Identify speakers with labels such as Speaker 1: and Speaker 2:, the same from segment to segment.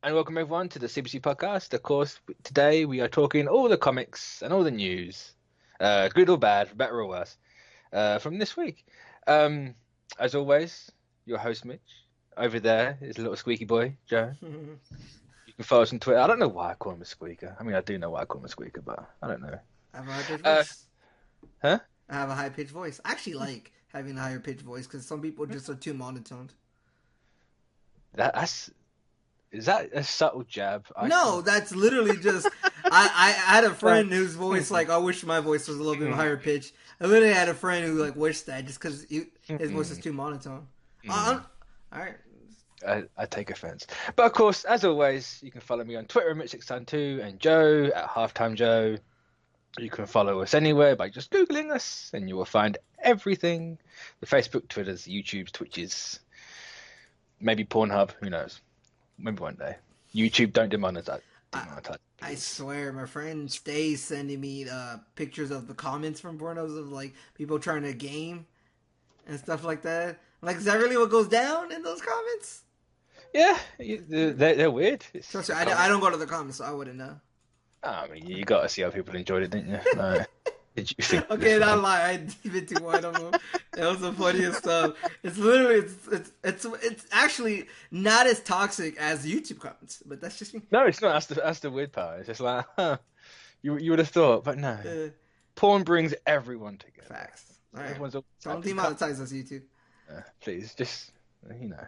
Speaker 1: And welcome everyone to the CBC podcast. Of course, today we are talking all the comics and all the news, good or bad, better or worse, from this week. Um, as always, your host Mitch. Over there is a little squeaky boy, Joe. You can follow us on Twitter. I don't know why I call him a squeaker. I mean, I do know why I call him a squeaker, but I don't know.
Speaker 2: I have a high pitched
Speaker 1: Uh,
Speaker 2: voice.
Speaker 1: huh?
Speaker 2: I have a high pitched voice. I actually like having a higher pitched voice because some people just are too monotoned.
Speaker 1: That's is that a subtle jab? I
Speaker 2: No,
Speaker 1: can't.
Speaker 2: that's literally just. I had a friend whose voice, like, I wish my voice was a little bit higher pitched. I literally had a friend who, like, wished that just because his voice is too monotone. Alright.
Speaker 1: I take offense. But of course, as always, you can follow me on Twitter at Mitch692 and Joe at Halftime Joe. You can follow us anywhere by just Googling us and you will find everything. The Facebook, Twitters, YouTubes, Twitches, maybe Pornhub, who knows? Maybe one day. YouTube, don't demonetize.
Speaker 2: I,
Speaker 1: Demonetize,
Speaker 2: I
Speaker 1: please.
Speaker 2: swear, my friend stays sending me pictures of the comments from pornos of, like, people trying to game and stuff like that. I'm like, is that really what goes down in those comments?
Speaker 1: Yeah, they're weird.
Speaker 2: Trust me, I don't go to the comments, so I wouldn't know.
Speaker 1: I mean, you got to see how people enjoyed it, didn't you? No. Did you think it was
Speaker 2: Okay,
Speaker 1: funny?
Speaker 2: not lie. I deep it too wide on them. That was the funniest stuff. It's literally it's actually not as toxic as YouTube comments, but that's just me.
Speaker 1: No, it's not. That's the weird part. It's just like, huh, you would have thought, but no.
Speaker 2: Uh,
Speaker 1: Porn brings everyone together.
Speaker 2: Facts. All right,
Speaker 1: Everyone's always
Speaker 2: don't
Speaker 1: happy. Come,
Speaker 2: demonetize us, YouTube.
Speaker 1: please, just you know,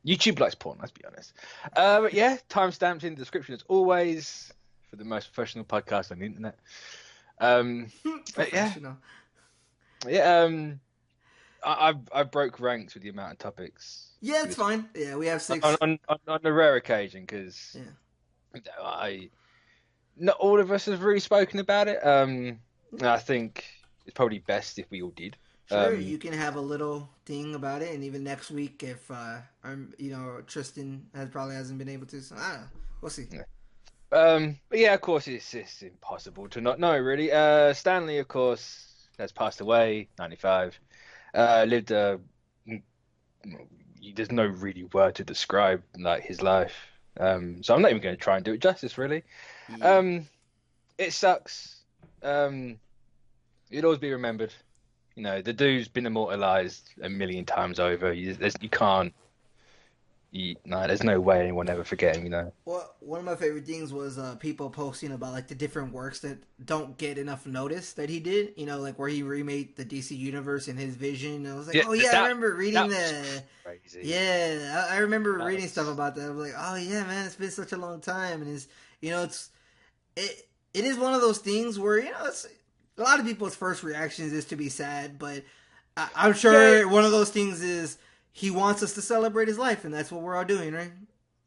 Speaker 1: YouTube likes porn. Let's be honest. But yeah, timestamps in the description as always for the most professional podcast on the internet. Um, but yeah,
Speaker 2: Professional.
Speaker 1: yeah. I broke ranks with the amount of topics
Speaker 2: Yeah,
Speaker 1: for
Speaker 2: it's
Speaker 1: this
Speaker 2: fine. Yeah, we have
Speaker 1: on
Speaker 2: six.
Speaker 1: on a rare occasion because
Speaker 2: Yeah.
Speaker 1: I not all of us have really spoken about it. I think it's probably best if we all did.
Speaker 2: Sure,
Speaker 1: Um,
Speaker 2: you can have a little thing about it, and even next week, if I'm, Tristan has probably hasn't been able to, so I don't know. We'll see.
Speaker 1: but yeah, of course, it's impossible to not know, really. Stanley, of course, has passed away, 95. Lived there's no really word to describe like his life. So I'm not even going to try and do it justice, really.
Speaker 2: Yeah.
Speaker 1: Um, it sucks. It'll always be remembered. You know, the dude's been immortalized a million times over. You can't. No, there's no way anyone ever forget him. You know.
Speaker 2: Well, one of my favorite things was people posting about like the different works that don't get enough notice that he did. You know, like where he remade the DC universe in his vision. And I was like,
Speaker 1: Yeah,
Speaker 2: oh yeah, I remember reading
Speaker 1: that was
Speaker 2: the.
Speaker 1: crazy.
Speaker 2: Yeah, I remember
Speaker 1: That
Speaker 2: reading stuff
Speaker 1: was
Speaker 2: about that. I was like, oh yeah, man, it's been such a long time, and it is one of those things where it's a lot of people's first reactions is to be sad, but I'm
Speaker 1: yeah,
Speaker 2: sure one of those things is he wants us to celebrate his life, and that's what we're all doing, right?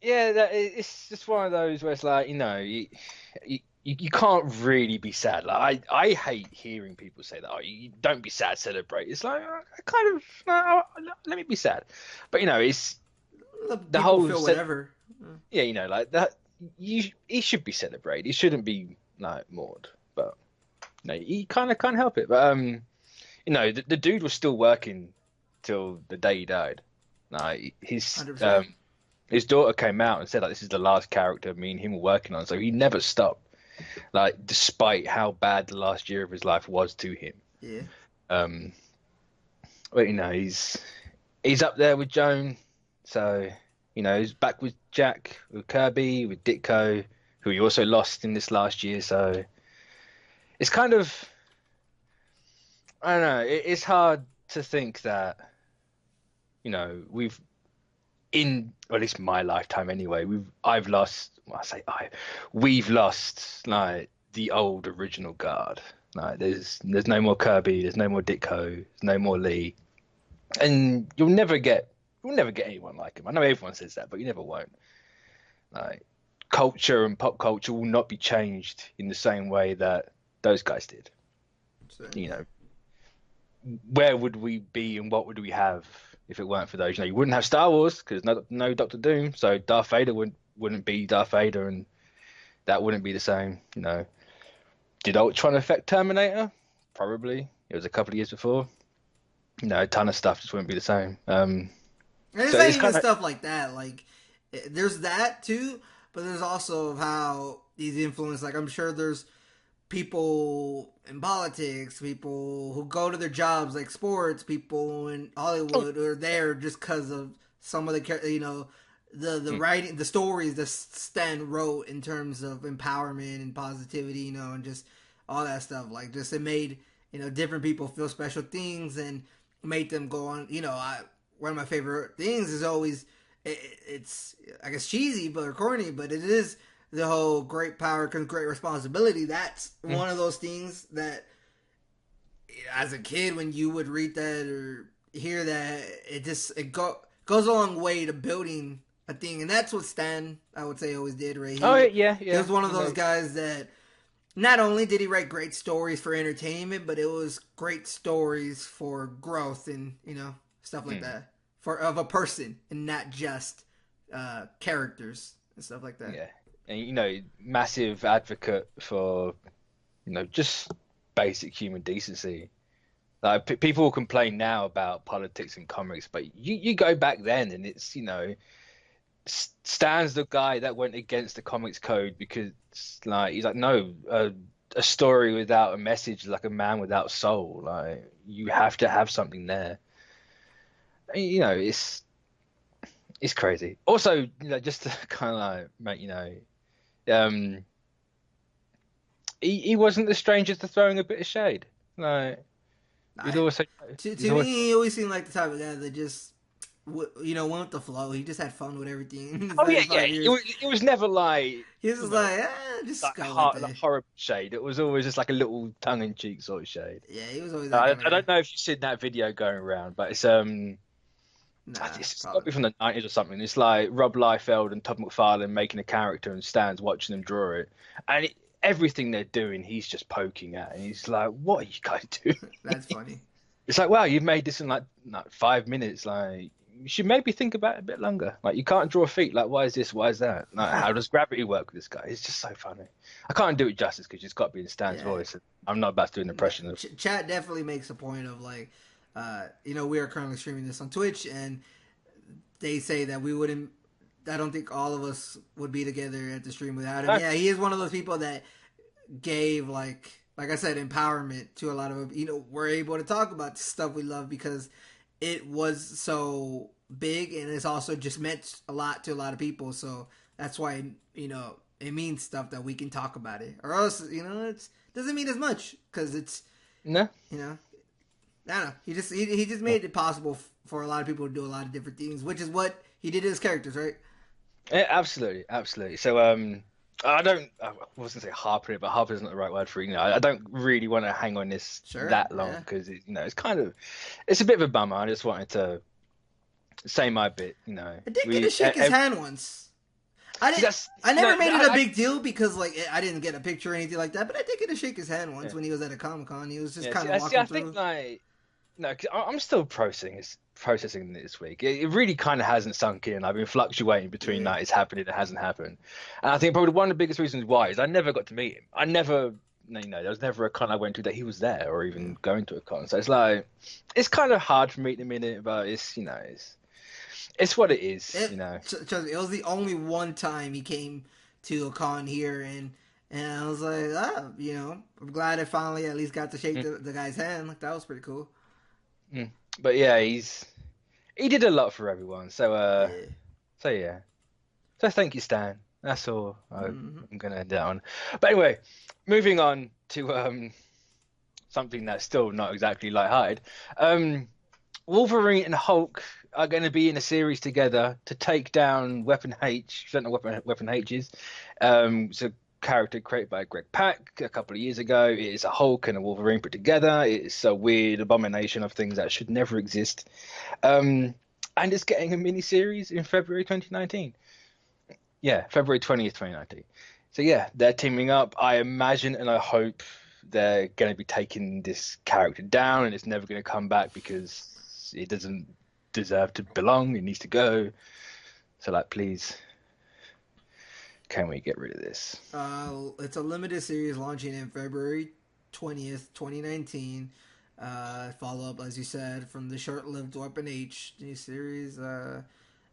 Speaker 1: yeah. It's just one of those where it's like you can't really be sad. Like I hate hearing people say that. Oh, you don't be sad, celebrate. It's like I kind of let me be sad, but it's
Speaker 2: Let
Speaker 1: the
Speaker 2: people
Speaker 1: whole
Speaker 2: feel whatever.
Speaker 1: yeah, like that. He should be celebrated. He shouldn't be like mourned, but he kind of can't help it. But the dude was still working till the day he died. Like
Speaker 2: 100%.
Speaker 1: his daughter came out and said like this is the last character me and him were working on, so he never stopped. Like despite how bad the last year of his life was to him.
Speaker 2: Yeah.
Speaker 1: Um, but he's up there with Joan, so he's back with Jack, with Kirby, with Ditko, who he also lost in this last year. So it's kind of I don't know. It's hard to think that we've or at least my lifetime anyway. I've lost. Well, I say we've lost like the old original guard. Like there's no more Kirby. There's no more Ditko. There's no more Lee. And you'll never get anyone like him. I know everyone says that, but you never won't. Like culture and pop culture will not be changed in the same way that those guys did.
Speaker 2: So,
Speaker 1: You know, where would we be and what would we have if it weren't for those? You wouldn't have Star Wars because no Doctor Doom, so Darth Vader wouldn't be Darth Vader, and that wouldn't be the same. Did Ultron affect Terminator? Probably. It was a couple of years before. A ton of stuff just wouldn't be the same.
Speaker 2: and it's
Speaker 1: So
Speaker 2: not
Speaker 1: it's
Speaker 2: even
Speaker 1: kind of
Speaker 2: stuff like that. Like, there's that too, but there's also how he's influenced. Like I'm sure there's people in politics, people who go to their jobs like sports, people in
Speaker 1: Oh,
Speaker 2: Hollywood who are there just because of some of the the
Speaker 1: mm,
Speaker 2: writing, the stories that Stan wrote in terms of empowerment and positivity, and just all that stuff. Like just it made different people feel special things and made them go on. One of my favorite things is always it's I guess cheesy but or corny, but it is the whole great power comes great responsibility. That's
Speaker 1: mm,
Speaker 2: one of those things that, as a kid, when you would read that or hear that, goes a long way to building a thing, and that's what Stan, I would say, always did. Right?
Speaker 1: oh
Speaker 2: He
Speaker 1: yeah,
Speaker 2: he
Speaker 1: yeah.
Speaker 2: was one of
Speaker 1: You
Speaker 2: those
Speaker 1: know,
Speaker 2: guys that not only did he write great stories for entertainment, but it was great stories for growth and stuff like
Speaker 1: mm,
Speaker 2: that for of a person and not just characters and stuff like that.
Speaker 1: yeah, and massive advocate for just basic human decency. Like people complain now about politics and comics, but you go back then and it's Stan's the guy that went against the comics code because like he's like no, a story without a message is like a man without soul. Like you have to have something there. And, it's crazy. Also, just to kind of like make um, he wasn't the stranger to throwing a bit of shade. Like he'd
Speaker 2: I
Speaker 1: always say, he's
Speaker 2: to me,
Speaker 1: always
Speaker 2: he always seemed like the type of guy that just went with the flow. He just had fun with everything in his
Speaker 1: oh yeah, yeah.
Speaker 2: 95 years.
Speaker 1: It was never like
Speaker 2: He was
Speaker 1: you
Speaker 2: just
Speaker 1: know
Speaker 2: like, just
Speaker 1: like
Speaker 2: go with
Speaker 1: the
Speaker 2: it.
Speaker 1: horrible shade. It was always just like a little tongue in cheek sort of shade.
Speaker 2: Yeah, he was always that kind of
Speaker 1: I
Speaker 2: guy.
Speaker 1: don't know if you've seen that video going around, but
Speaker 2: Nah,
Speaker 1: it's got to
Speaker 2: probably.
Speaker 1: be from the 90s or something. It's like Rob Liefeld and Todd McFarlane making a character and Stan's watching them draw it, and everything they're doing, he's just poking at, and he's like, "What are you guys doing?"
Speaker 2: That's funny.
Speaker 1: It's like, "Wow, you've made this in like 5 minutes. Like, you should maybe think about it a bit longer. Like, you can't draw feet. Like, why is this? Why is that? Like, how does gravity work with this guy? It's just so funny. I can't do it justice because it's got to be in Stan's
Speaker 2: Yeah,
Speaker 1: voice. And I'm not about to do an impression of.
Speaker 2: Chat definitely makes a point of like, we are currently streaming this on Twitch, and they say that we wouldn't. I don't think all of us would be together at the stream without him.
Speaker 1: No,
Speaker 2: Yeah, he is one of those people that gave like I said, empowerment to a lot of we're able to talk about stuff we love because it was so big and it's also just meant a lot to a lot of people. So that's why it means stuff that we can talk about it, or else it doesn't mean as much because it's
Speaker 1: no.
Speaker 2: you know I don't know. He just made it possible for a lot of people to do a lot of different things, which is what he did to his characters, right?
Speaker 1: Yeah, absolutely, absolutely. So, I wasn't say harp on it, but harp isn't the right word for it. I don't really want to hang on this
Speaker 2: Sure,
Speaker 1: that long
Speaker 2: yeah.
Speaker 1: because it's a bit of a bummer. I just wanted to say my bit.
Speaker 2: I did get to
Speaker 1: We,
Speaker 2: shake his hand once. I
Speaker 1: see,
Speaker 2: didn't.
Speaker 1: that's
Speaker 2: I
Speaker 1: no,
Speaker 2: never made it a big deal because I didn't get a picture or anything like that. But I did get to shake his hand once
Speaker 1: yeah,
Speaker 2: when he was at a Comic Con. He was just
Speaker 1: yeah.
Speaker 2: kind of
Speaker 1: I
Speaker 2: walking
Speaker 1: think
Speaker 2: through.
Speaker 1: like no, 'cause I'm still processing this week. It really kind of hasn't sunk in. I've been fluctuating between
Speaker 2: Yeah,
Speaker 1: like it's happened, it hasn't happened, and I think probably one of the biggest reasons why is I never got to meet him. I never, there was never a con I went to that he was there or
Speaker 2: yeah.
Speaker 1: even going to a con. So it's like it's kind of hard for me to meet him, but it's what it is.
Speaker 2: Trust me, it was the only one time he came to a con here, and I was like, I'm glad I finally at least got to shake
Speaker 1: Mm,
Speaker 2: the guy's hand. Like that was pretty cool.
Speaker 1: mm. But yeah, he did a lot for everyone.
Speaker 2: Yeah.
Speaker 1: So yeah. So thank you, Stan. That's all
Speaker 2: Hmm.
Speaker 1: I'm gonna end it on. But anyway, moving on to something that's still not exactly lighthearted. Um, Wolverine and Hulk are going to be in a series together to take down Weapon H. If you don't know what Weapon H is, it's a character created by Greg Pak a couple of years ago. It is a Hulk and a Wolverine put together. It's a weird abomination of things that should never exist. Um, and it's getting a mini series in February 2019. Yeah, February 20th, 2019. So yeah, they're teaming up. I imagine and I hope they're going to be taking this character down and it's never going to come back because it doesn't deserve to belong. It needs to go. So like, please, can we get rid of this?
Speaker 2: It's a limited series launching in February 20th, 2019. Follow up, as you said, from the short-lived Weapon H new series.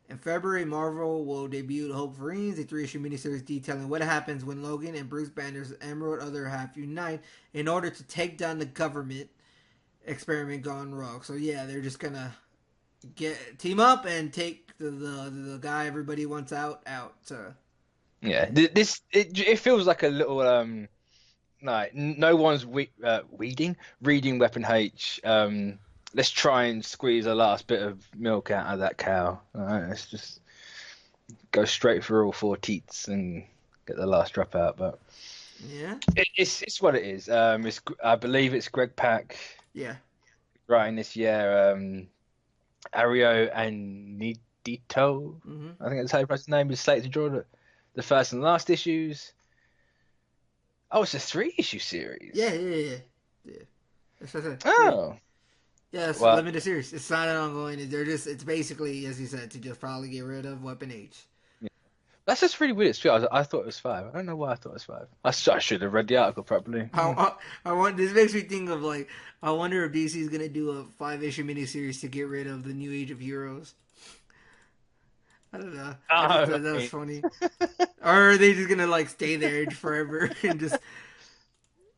Speaker 2: In February, Marvel will debut The Hope Marines, a three-issue miniseries detailing what happens when Logan and Bruce Banner's Emerald other half unite in order to take down the government experiment gone rogue. So yeah, they're just gonna get team up and take the guy everybody wants out. So
Speaker 1: Yeah, it feels like a little like no one's reading Weapon H. Let's try and squeeze a last bit of milk out of that cow. All right, let's just go straight for all four teats and get the last drop out. But
Speaker 2: yeah,
Speaker 1: it's what it is. I believe it's Greg Pak
Speaker 2: yeah.
Speaker 1: writing this year. Ario and Nidito,
Speaker 2: Mm-hmm.
Speaker 1: I think that's how you pronounce his name, is slated to draw the first and last issues. Oh, it's a 3-issue series.
Speaker 2: Yeah. That's what I said. Three.
Speaker 1: Oh,
Speaker 2: Yeah, it's a
Speaker 1: well,
Speaker 2: limited series. It's not an ongoing. It's basically, as you said, to just probably get rid of Weapon H.
Speaker 1: yeah. That's just really weird. It's I thought it was 5. I don't know why I thought it was 5. I should have read the article properly.
Speaker 2: I want. This makes me think of like, I wonder if DC is gonna do a 5-issue miniseries to get rid of the New Age of Heroes. I don't know. I just thought that was funny. Or are they just gonna like stay there forever and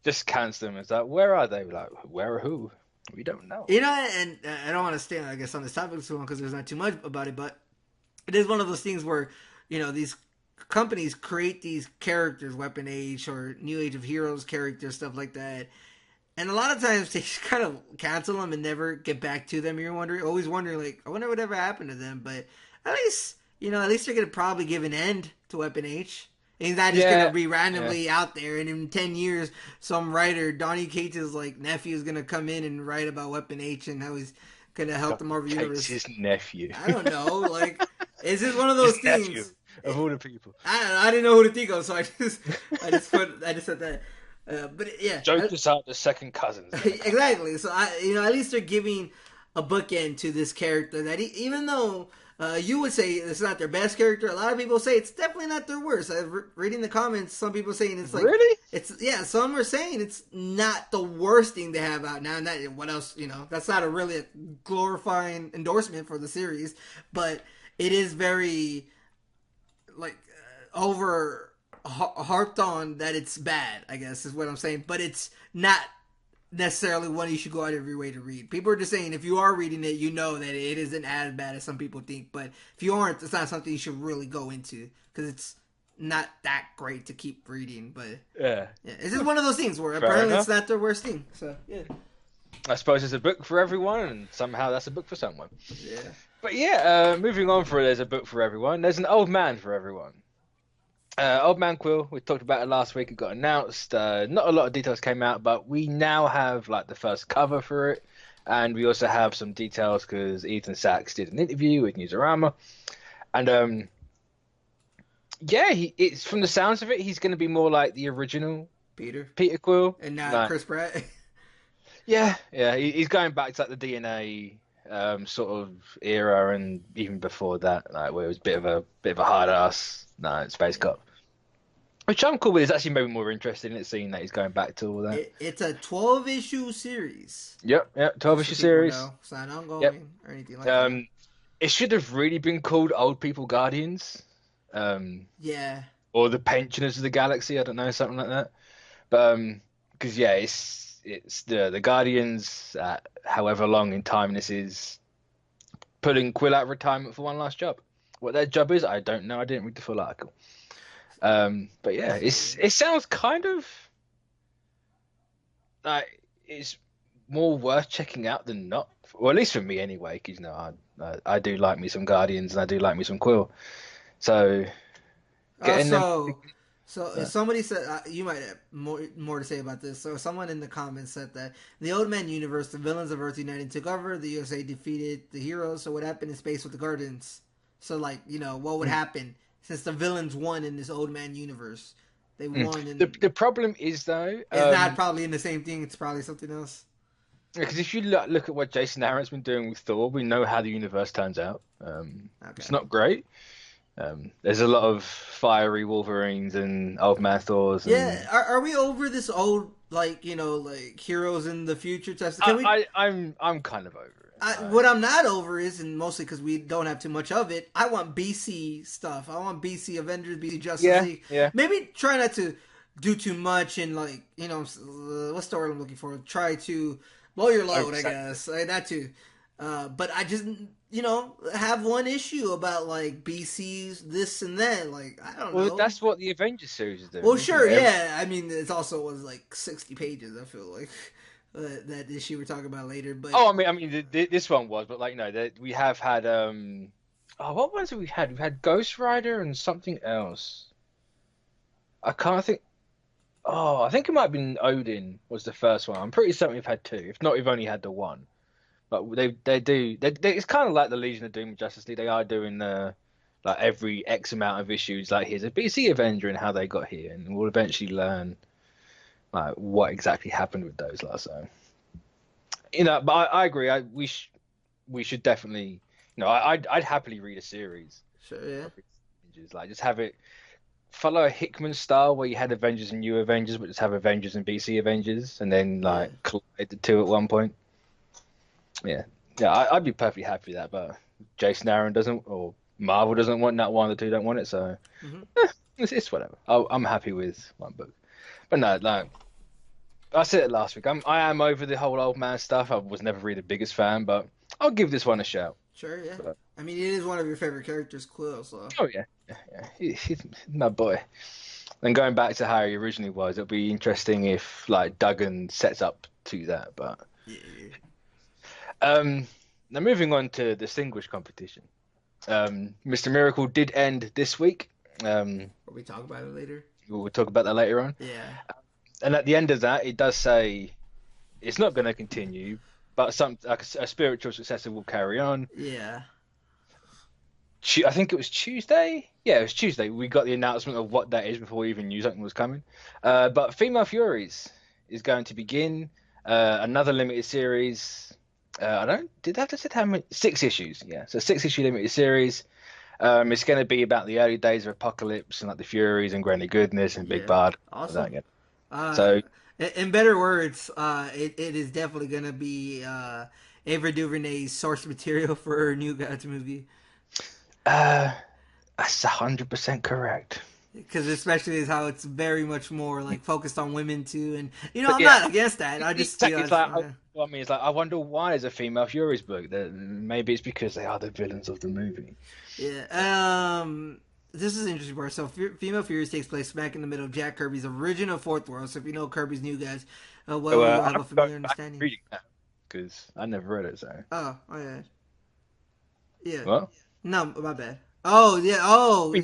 Speaker 1: just cancel them. It's like, where are they? Like, where or who? We don't know.
Speaker 2: and I don't want to stay, I guess, on this topic too long because there's not too much about it, but it is one of those things where these companies create these characters, Weapon Age or New Age of Heroes characters, stuff like that, and a lot of times they just kind of cancel them and never get back to them. You're always wondering, like, I wonder whatever happened to them. But at least they're gonna probably give an end to Weapon H. He's not just gonna be randomly out there, and in 10 years, some writer, Donny Cates' like nephew, is gonna come in and write about Weapon H and how he's gonna help the Marvel Universe.
Speaker 1: His nephew.
Speaker 2: I don't know. Like, is this one of those things?
Speaker 1: Nephew, of all the people.
Speaker 2: I don't know. I didn't know who to think of, so I just said that. But yeah,
Speaker 1: Joker's out the second cousins.
Speaker 2: exactly. So at least they're giving a bookend to this character that even though you would say it's not their best character, a lot of people say it's definitely not their worst. Reading the comments, some people saying it's like
Speaker 1: really,
Speaker 2: some are saying it's not the worst thing they have out now. And that what else? That's not really a glorifying endorsement for the series, but it is very like over harped on that it's bad, I guess is what I'm saying, but it's not necessarily one you should go out of your way to read. People are just saying if you are reading it, you know that it isn't as bad as some people think, but if you aren't, it's not something you should really go into because it's not that great to keep reading. But
Speaker 1: yeah,
Speaker 2: it's just one of those things where
Speaker 1: Fair
Speaker 2: apparently
Speaker 1: enough.
Speaker 2: it's not their worst thing. So yeah,
Speaker 1: I suppose it's a book for everyone, and somehow that's a book for someone.
Speaker 2: yeah.
Speaker 1: But yeah, moving on for there's a book for everyone. There's an old man for everyone. Old Man Quill, we talked about it last week. It got announced. Not a lot of details came out, but we now have like the first cover for it, and we also have some details because Ethan Sachs did an interview with Newsarama, and yeah, it's from the sounds of it, he's going to be more like the original
Speaker 2: Peter
Speaker 1: Quill,
Speaker 2: and not Chris Pratt.
Speaker 1: Yeah, he's going back to like the DNA sort of era, and even before that, like where it was a bit of a hard ass. No, Space Cop. Which I'm cool with. It's actually maybe more interesting in it, seeing that he's going back to all that.
Speaker 2: It's a 12-issue series.
Speaker 1: Yep, 12-issue series.
Speaker 2: It's not ongoing or anything like that.
Speaker 1: It should have really been called Old People Guardians.
Speaker 2: Yeah.
Speaker 1: Or the Pensioners of the Galaxy. I don't know, something like that. But because yeah, it's the Guardians. However long in time this is, pulling Quill out of retirement for one last job. What their job is, I don't know. I didn't read the full article. But yeah, it sounds kind of like it's more worth checking out than not. Well, at least for me anyway, because I do like me some Guardians and I do like me some Quill. So
Speaker 2: somebody said you might have more to say about this. So someone in the comments said that in the Old Man universe, the villains of Earth United took over. The USA defeated the heroes. So what happened in space with the Guardians? So like what would happen since the villains won in this Old Man universe? They won.
Speaker 1: The problem is though,
Speaker 2: it's not probably in the same thing. It's probably something else.
Speaker 1: Because if you look at what Jason Aaron's been doing with Thor, we know how the universe turns out. It's not great. There's a lot of fiery Wolverines and Old Man Thors.
Speaker 2: Yeah, are we over this old like heroes in the future test?
Speaker 1: I'm kind of over it.
Speaker 2: What I'm not over is, and mostly because we don't have too much of it, I want BC stuff. I want BC Avengers, BC Justice
Speaker 1: Yeah,
Speaker 2: League.
Speaker 1: yeah.
Speaker 2: Maybe try not to do too much and, like, what's the word I'm looking for? Try to blow your load, I
Speaker 1: Oversat.
Speaker 2: guess. Not to. But I just, have one issue about, like, BC's this and that. Like, I don't
Speaker 1: Well,
Speaker 2: know.
Speaker 1: that's what the Avengers series is
Speaker 2: Well,
Speaker 1: doing, isn't
Speaker 2: sure,
Speaker 1: it?
Speaker 2: yeah. I mean, it also was like 60 pages. I feel like that issue we're talking about later. But
Speaker 1: Oh, this one was, but like, we have had oh, what ones have we had? We've had Ghost Rider and something else. I can't think. Oh, I think it might have been Odin was the first one. I'm pretty certain we've had two. If not, we've only had the one. But it's kind of like the Legion of Doom and Justice League. They are doing like every X amount of issues. Like, here's a BC Avenger and how they got here, and we'll eventually learn like what exactly happened with those last. So, but I agree. We should definitely, I'd happily read a series
Speaker 2: sure, yeah.
Speaker 1: of Avengers. Like, just have it follow a Hickman style where you had Avengers and New Avengers, but just have Avengers and BC Avengers, and then
Speaker 2: Yeah.
Speaker 1: like collide the two at one point. Yeah, yeah, I'd be perfectly happy with that, but Jason Aaron doesn't, or Marvel doesn't want that. One of the two don't want it, so it's whatever. I'm happy with one book, but no, like I said it last week, I am over the whole old man stuff. I was never really the biggest fan, but I'll give this one a shout.
Speaker 2: Sure, yeah.
Speaker 1: But,
Speaker 2: I mean, it is one of your favorite characters, Quill. So
Speaker 1: oh yeah. He's my boy. And going back to how he originally was, it'll be interesting if like Duggan sets up to that. But
Speaker 2: yeah.
Speaker 1: now moving on to distinguished competition. Mr. Miracle did end this week.
Speaker 2: Will we talk about it later?
Speaker 1: We'll talk about that later on.
Speaker 2: Yeah.
Speaker 1: And at the end of that, it does say it's not going to continue, but some like a spiritual successor will carry on.
Speaker 2: Yeah.
Speaker 1: I think it was Tuesday. Yeah, it was Tuesday. We got the announcement of what that is before we even knew something was coming. But Female Furies is going to begin another limited series. Did I have to say how many? 6 issues. Yeah, so 6-issue limited series. It's going to be about the early days of Apocalypse and like the Furies and Granny Goodness and Big Bard.
Speaker 2: Awesome.
Speaker 1: So,
Speaker 2: in better words, it is definitely gonna be Ava DuVernay's source material for her New Gods movie.
Speaker 1: that's 100% correct.
Speaker 2: Because especially is how it's very much more like focused on women too, and I'm not against that. I just
Speaker 1: it's like, well, I mean, it's like I wonder why there's a Female Furies book. Maybe it's because they are the villains of the movie.
Speaker 2: Yeah. This is an interesting part. So, Female Furies takes place smack in the middle of Jack Kirby's original Fourth World. So, if you know Kirby's New Guys, you have a familiar understanding.
Speaker 1: Reading that because I never read it. So.
Speaker 2: Oh yeah. Yeah.
Speaker 1: What?
Speaker 2: No, my bad. Oh yeah. Oh.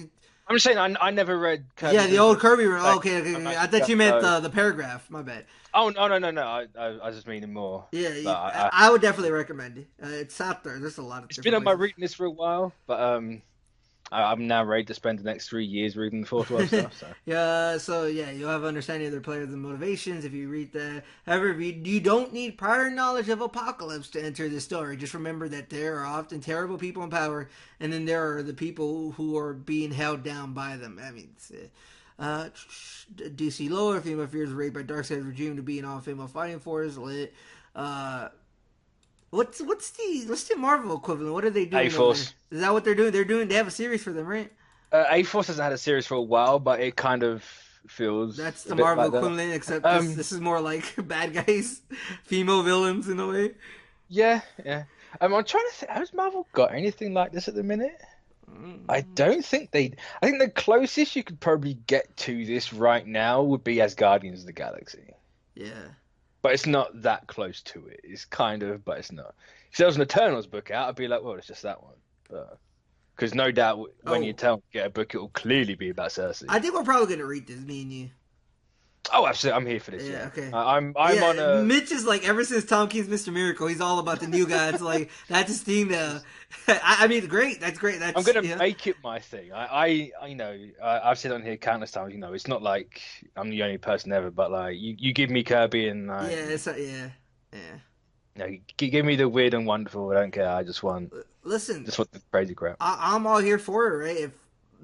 Speaker 1: I'm just saying I never read Kirby.
Speaker 2: Yeah, the old Kirby. Okay. I thought you meant the paragraph. My bad.
Speaker 1: Oh no. I was just meaning more.
Speaker 2: Yeah, I would definitely recommend it. It's out there. There's a lot of.
Speaker 1: It's been on my reading list for a while, but I'm now ready to spend the next 3 years reading the Fourth World stuff. So.
Speaker 2: Yeah, you'll have understanding of their players and motivations if you read that. However, you don't need prior knowledge of Apocalypse to enter the story. Just remember that there are often terrible people in power, and then there are the people who are being held down by them. I mean, DC lore, Female Fears raped by Darkseid's regime to be an all-female fighting force. Lit. What's the Marvel equivalent? What are they doing?
Speaker 1: A-Force.
Speaker 2: Is that what they're doing? They have a series for them, right?
Speaker 1: A-Force hasn't had a series for a while, but it kind of feels
Speaker 2: that's the Marvel equivalent, except this is more like bad guys, female villains in a way.
Speaker 1: Yeah. I'm trying to think. Has Marvel got anything like this at the minute? I don't think they. I think the closest you could probably get to this right now would be as Guardians of the Galaxy.
Speaker 2: Yeah.
Speaker 1: But it's not that close to it. It's kind of, but it's not. If there was an Eternals book out, I'd be like, well, it's just that one. Because no doubt when you get a book, it will clearly be about Cersei.
Speaker 2: I think we're probably going to read this, me and you.
Speaker 1: Oh, absolutely. I'm here for this.
Speaker 2: Yeah, okay.
Speaker 1: I'm on a...
Speaker 2: Mitch is like, ever since Tom King's Mr. Miracle, he's all about the New Gods. Like, that's his thing now. I mean, great. That's great.
Speaker 1: I'm going to make it my thing. I've said on here countless times, it's not like I'm the only person ever, but like, you give me Kirby and like...
Speaker 2: Yeah.
Speaker 1: Give me the weird and wonderful. I don't care. I just want...
Speaker 2: Listen.
Speaker 1: Just want the crazy crap.
Speaker 2: I'm all here for it, right?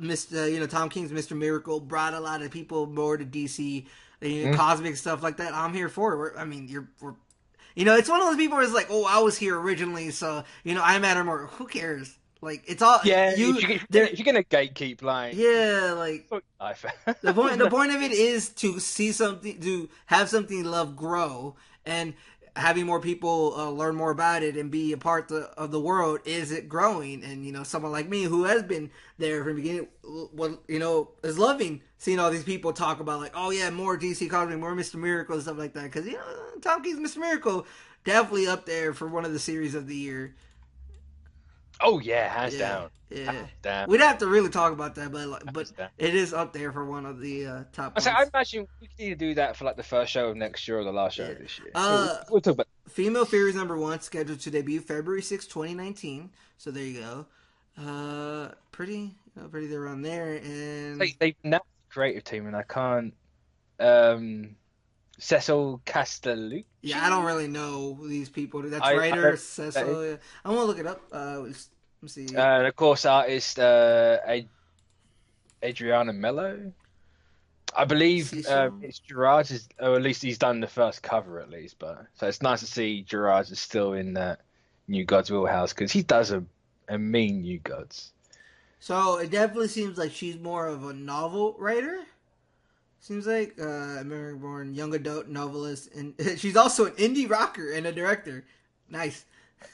Speaker 2: If Tom King's Mr. Miracle brought a lot of people more to DC... cosmic stuff like that, I'm here for it. It's one of those people where it's like, oh, I was here originally, so I matter more. Who cares? Like, it's all
Speaker 1: Yeah,
Speaker 2: you. There,
Speaker 1: if you're gonna gatekeep, like,
Speaker 2: yeah, like
Speaker 1: fuck life.
Speaker 2: the point of it is to see something, to have something you love grow, and having more people learn more about it and be a part of the world is it growing. And someone like me who has been there from the beginning, what is loving seeing all these people talk about, like, oh yeah, more DC Comics, more Mr. Miracle and stuff like that, because Tom King's Mr. Miracle definitely up there for one of the series of the year.
Speaker 1: Oh yeah, hands
Speaker 2: Yeah,
Speaker 1: down,
Speaker 2: yeah.
Speaker 1: hands down,
Speaker 2: We'd have to really talk about that, but
Speaker 1: hands down.
Speaker 2: it is up there for one of the top
Speaker 1: I say, I
Speaker 2: ones.
Speaker 1: imagine we could either do that for like the first show of next year or the last show
Speaker 2: Yeah.
Speaker 1: of this year.
Speaker 2: Uh,
Speaker 1: We'll talk about.
Speaker 2: Female Fairies #1 scheduled to debut February 6, 2019. So there you go. Pretty there around there. And
Speaker 1: They've announced the creative team, and I can't. Um, Cecil Castellucci.
Speaker 2: yeah, I don't really know these people. That's
Speaker 1: I
Speaker 2: writer
Speaker 1: don't. That is.
Speaker 2: Cecil. Yeah. I'm gonna look it up. Let's see.
Speaker 1: And of course, artist Adriana Mello. I believe
Speaker 2: Cecil.
Speaker 1: it's Gerard's, or at least he's done the first cover at least. But so it's nice to see Gerard's is still in that New Gods wheelhouse because he does a mean New Gods.
Speaker 2: So it definitely seems like she's more of a novel writer. Seems like American-born young adult novelist, and she's also an indie rocker and a director. Nice.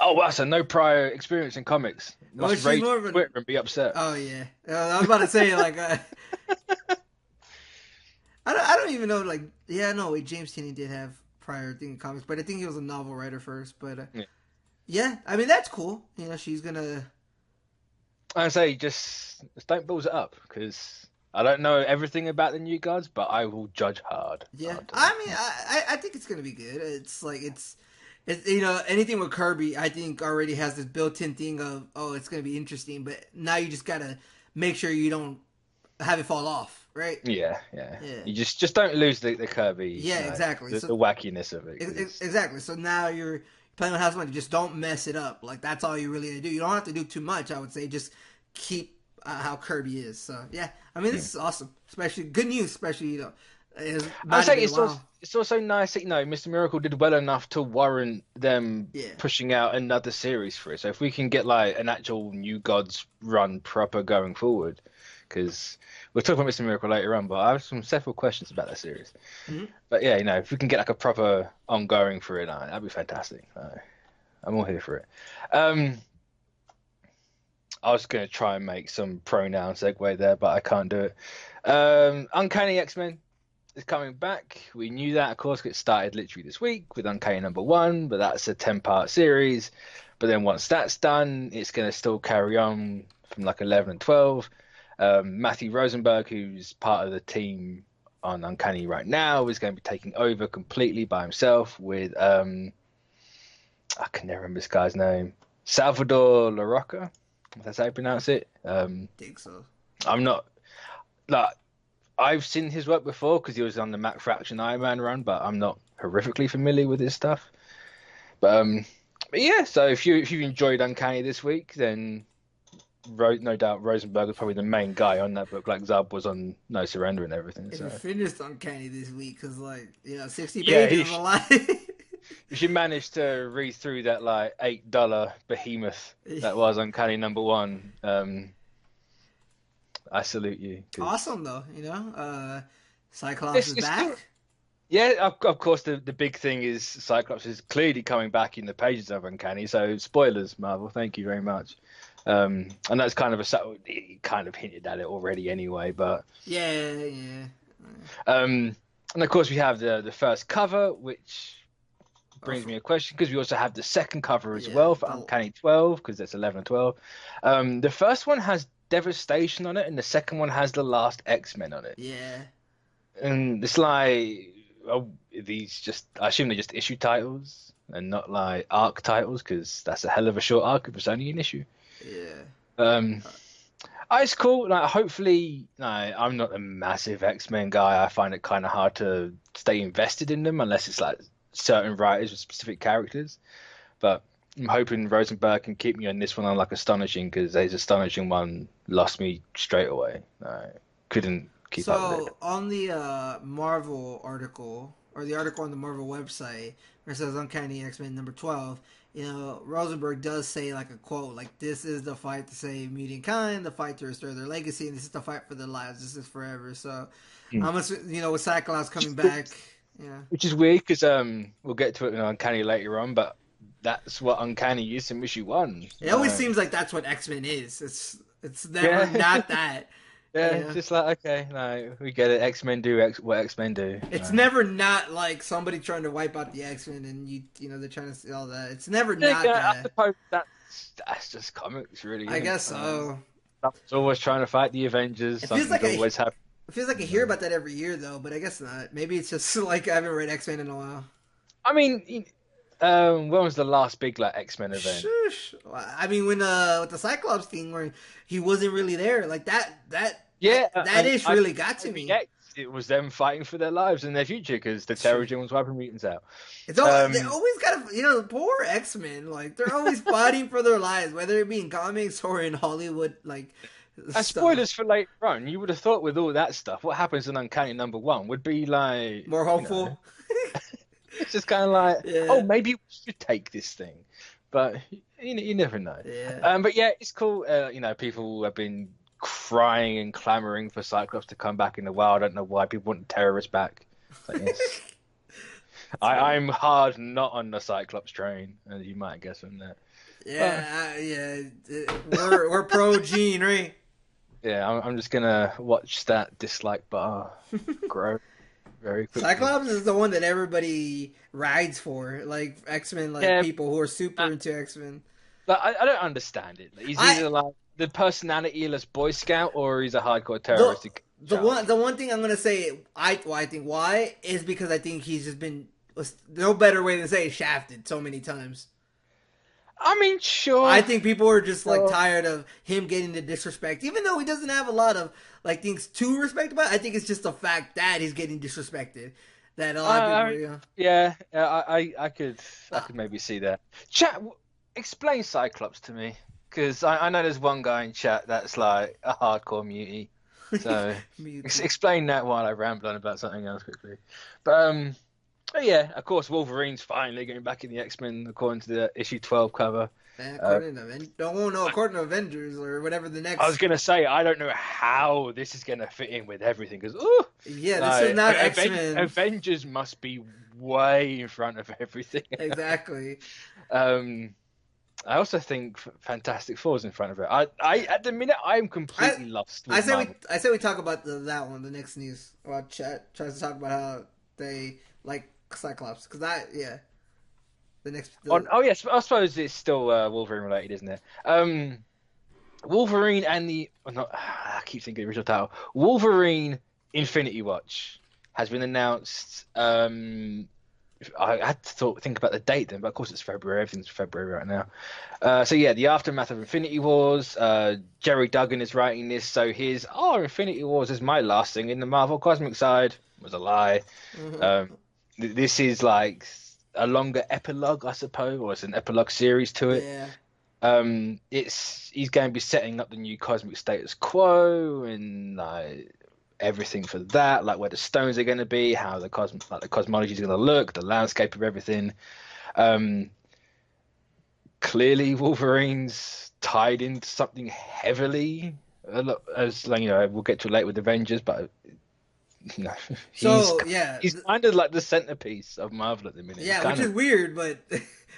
Speaker 1: Oh wow! So no prior experience in comics.
Speaker 2: Well,
Speaker 1: Must
Speaker 2: she's
Speaker 1: rage
Speaker 2: more
Speaker 1: on
Speaker 2: of an.
Speaker 1: Twitter and be upset.
Speaker 2: Oh yeah, I was about to say like. I don't even know, like, yeah, no, wait, James Tinney did have prior thing in comics, but I think he was a novel writer first. But
Speaker 1: Yeah.
Speaker 2: yeah, I mean that's cool. She's gonna.
Speaker 1: I say just don't balls it up because I don't know everything about the New Gods, but I will judge hard.
Speaker 2: Yeah,
Speaker 1: Hard.
Speaker 2: I mean, I think it's gonna be good. It's like it's anything with Kirby, I think already has this built-in thing of, oh, it's gonna be interesting, but now you just gotta make sure you don't have it fall off, right?
Speaker 1: Yeah, yeah.
Speaker 2: Yeah.
Speaker 1: You just don't lose the Kirby.
Speaker 2: Yeah, exactly.
Speaker 1: The wackiness of it. 'Cause-
Speaker 2: Exactly. So now you're playing with House of Money. Just don't mess it up. Like, that's all you really need to do. You don't have to do too much. I would say just keep how Kirby is. So yeah, I mean this is awesome. Especially good news. Especially it's
Speaker 1: I
Speaker 2: might have
Speaker 1: say
Speaker 2: been a while.
Speaker 1: it's also nice that Mr. Miracle did well enough to warrant them
Speaker 2: Yeah.
Speaker 1: pushing out another series for it. So if we can get like an actual New Gods run proper going forward, because we'll talk about Mr. Miracle later on, but I have several questions about that series.
Speaker 2: Mhm.
Speaker 1: But yeah, if we can get like a proper ongoing for it, that'd be fantastic. I'm all here for it. I was going to try and make some pronoun segue there, but I can't do it. Uncanny X-Men is coming back. We knew that, of course. It started literally this week with Uncanny #1, but that's a 10-part series. But then once that's done, it's going to still carry on from like 11 and 12. Matthew Rosenberg, who's part of the team on Uncanny right now, is going to be taking over completely by himself with I can never remember this guy's name, Salvador LaRocca. That's how you pronounce it.
Speaker 2: Think so.
Speaker 1: I'm not like I've seen his work before because he was on the Mac Fraction Iron Man run, but I'm not horrifically familiar with his stuff. But yeah, so if you enjoyed Uncanny this week, then no doubt Rosenberg was probably the main guy on that book, like Zub was on No Surrender and everything.
Speaker 2: If
Speaker 1: So
Speaker 2: you finished Uncanny this week, because 60
Speaker 1: yeah,
Speaker 2: pages is a lot.
Speaker 1: if you managed to read through that like $8 behemoth that was Uncanny #1, I salute you.
Speaker 2: Awesome though, Cyclops is back.
Speaker 1: Still, yeah, of course. The big thing is Cyclops is clearly coming back in the pages of Uncanny. So spoilers, Marvel. Thank you very much. And that's kind of he kind of hinted at it already anyway. But
Speaker 2: yeah.
Speaker 1: and of course we have the first cover, which brings me a question because we also have the second cover as well for Uncanny 12 because that's 11 and 12. The first one has Devastation on it, and the second one has the Last X-Men on it.
Speaker 2: Yeah.
Speaker 1: And it's like, I assume they're just issue titles and not like arc titles because that's a hell of a short arc if it's only an issue.
Speaker 2: Yeah.
Speaker 1: It's cool. Like, hopefully, I'm not a massive X-Men guy. I find it kind of hard to stay invested in them unless it's like certain writers with specific characters. But I'm hoping Rosenberg can keep me on this one on like Astonishing because his Astonishing one lost me straight away. I couldn't keep up with it.
Speaker 2: So on the Marvel article or the article on the Marvel website, versus Uncanny X-Men number 12, Rosenberg does say like a quote like, "This is the fight to save mutant kind, the fight to restore their legacy, and this is the fight for their lives. This is forever." So,
Speaker 1: Hmm.
Speaker 2: with Cyclops coming back, yeah,
Speaker 1: Which is weird because we'll get to it in Uncanny later on, but that's what Uncanny is in issue 1.
Speaker 2: it always seems like that's what X-Men is. It's never not that.
Speaker 1: Yeah,
Speaker 2: Yeah.
Speaker 1: just like, okay, no, we get it. X-Men do what X-Men do.
Speaker 2: It's
Speaker 1: No.
Speaker 2: never not like somebody trying to wipe out the X-Men and they're trying to see all that. It's never
Speaker 1: Yeah,
Speaker 2: not
Speaker 1: I
Speaker 2: that.
Speaker 1: suppose that's just comics, really.
Speaker 2: I
Speaker 1: Isn't it?
Speaker 2: guess so.
Speaker 1: Someone's always trying to fight the Avengers.
Speaker 2: It feels
Speaker 1: Something's
Speaker 2: like
Speaker 1: always happening.
Speaker 2: it feels like I hear about that every year though, but I guess not. Maybe it's just like I haven't read X-Men in a while.
Speaker 1: I mean, when was the last big like X-Men event?
Speaker 2: Shush. I mean, when with the Cyclops thing where he wasn't really there, like that
Speaker 1: Yeah,
Speaker 2: that ish really got to me.
Speaker 1: It was them fighting for their lives and their future because the Terrigen was wiping mutants out.
Speaker 2: It's always, they always got to, poor X-Men, like they're always fighting for their lives, whether it be in comics or in Hollywood, like.
Speaker 1: And spoilers for later on. You would have thought with all that stuff, what happens in Uncanny number 1 would be like
Speaker 2: more hopeful.
Speaker 1: It's just kind of like,
Speaker 2: yeah.
Speaker 1: oh, maybe we should take this thing, but you never know.
Speaker 2: Yeah.
Speaker 1: But yeah, it's cool. People have been crying and clamoring for Cyclops to come back in the wild. I don't know why people want terrorists back. Like, I'm hard not on the Cyclops train, as you might guess from that.
Speaker 2: Yeah, we're pro Gene, right?
Speaker 1: Yeah, I'm just gonna watch that dislike bar grow very quickly.
Speaker 2: Cyclops is the one that everybody rides for, like X-Men, people who are super into X-Men.
Speaker 1: Like, I don't understand it. He's either like the personality-less Boy Scout, or he's a hardcore terrorist.
Speaker 2: The one thing I'm gonna say, I think why is because I think he's just been no better way than say shafted so many times.
Speaker 1: I mean, sure.
Speaker 2: I think people are just like tired of him getting the disrespect, even though he doesn't have a lot of like things to respect about. I think it's just the fact that he's getting disrespected that a lot of people.
Speaker 1: Yeah, I could maybe see that. Chat, explain Cyclops to me, because I know there's one guy in chat that's like a hardcore mutie. So explain that while I ramble on about something else quickly. But yeah, of course, Wolverine's finally getting back in the X-Men according to the issue 12 cover.
Speaker 2: According to Avengers or whatever the next.
Speaker 1: I was gonna say I don't know how this is gonna fit in with everything because
Speaker 2: this is not X-Men.
Speaker 1: Avengers must be way in front of everything.
Speaker 2: Exactly.
Speaker 1: I also think Fantastic Four's in front of it. I at the minute I'm completely lost.
Speaker 2: I say we talk about that one, the next news about chat tries to talk about how they like Cyclops because the next.
Speaker 1: Yes, I suppose it's still Wolverine related, isn't it? Wolverine and I keep thinking the original title. Wolverine Infinity Watch has been announced. I had to think about the date then, but of course it's February. Everything's February right now. The aftermath of Infinity Wars. Jerry Duggan is writing this, so his Infinity Wars is my last thing in the Marvel Cosmic side. Was a lie.
Speaker 2: Mm-hmm.
Speaker 1: This is like a longer epilogue, I suppose, or it's an epilogue series to it.
Speaker 2: Yeah.
Speaker 1: He's going to be setting up the new cosmic status quo and everything for that, like where the stones are going to be, how the cosmology is going to look, the landscape of everything. Clearly, Wolverine's tied into something heavily, as we'll get to it later with Avengers, but. No. He's kind of like the centerpiece of Marvel at the minute.
Speaker 2: Yeah, which is weird, but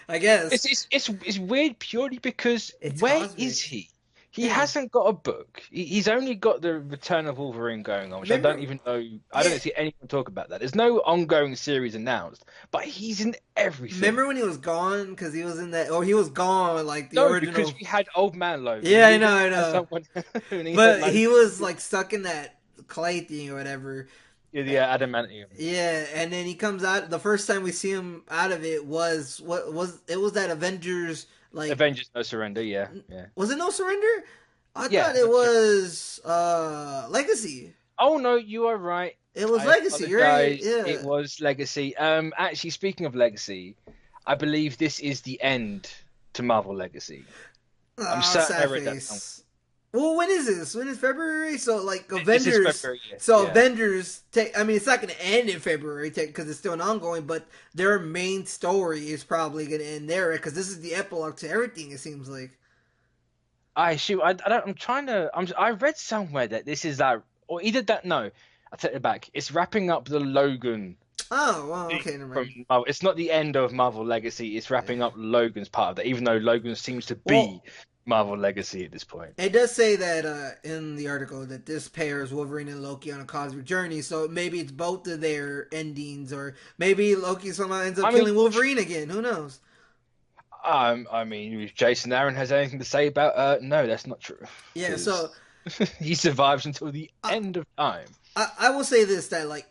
Speaker 2: I guess
Speaker 1: it's weird purely because where is he? He hasn't got a book. He's only got the Return of Wolverine going on, which I don't even know. I don't see anyone talk about that. There's no ongoing series announced, but he's in everything.
Speaker 2: Remember when he was gone because he was in that, or he was gone like the original?
Speaker 1: Because we had Old Man Logan.
Speaker 2: Yeah, I know. But he was like stuck in that clay thing or whatever.
Speaker 1: Yeah, adamantium.
Speaker 2: Yeah, and then he comes out. The first time we see him out of it was that Avengers
Speaker 1: Avengers No Surrender. Yeah.
Speaker 2: Was it No Surrender? I thought it was Legacy.
Speaker 1: Oh no, you are right.
Speaker 2: It was Legacy, right? Yeah,
Speaker 1: it was Legacy. Actually, speaking of Legacy, I believe this is the end to Marvel Legacy. I'm certain I read that somewhere.
Speaker 2: Well, when is this? When is February? So like
Speaker 1: This is
Speaker 2: Avengers.
Speaker 1: February, yeah.
Speaker 2: So
Speaker 1: Yeah.
Speaker 2: Avengers take. I mean, it's not going to end in February because it's still an ongoing. But their main story is probably going to end there because this is the epilogue to everything. It seems like.
Speaker 1: I shoot. I don't. I'm trying to. I read somewhere that this is that, or either that. No, I take it back. It's wrapping up the Logan
Speaker 2: Oh, well,
Speaker 1: thing
Speaker 2: okay, never
Speaker 1: from
Speaker 2: mind.
Speaker 1: Marvel. It's not the end of Marvel Legacy. It's wrapping up Logan's part of that. Even though Logan seems to be
Speaker 2: Well,
Speaker 1: Marvel Legacy at this point.
Speaker 2: it does say that in the article that this pairs Wolverine and Loki on a cosmic journey. So maybe it's both of their endings, or maybe Loki somehow ends up
Speaker 1: I mean,
Speaker 2: killing Wolverine again. Who knows?
Speaker 1: I mean, if Jason Aaron has anything to say about, no, that's not true,
Speaker 2: Yeah.
Speaker 1: because
Speaker 2: So
Speaker 1: he survives until the
Speaker 2: I,
Speaker 1: end of time.
Speaker 2: I will say this, that like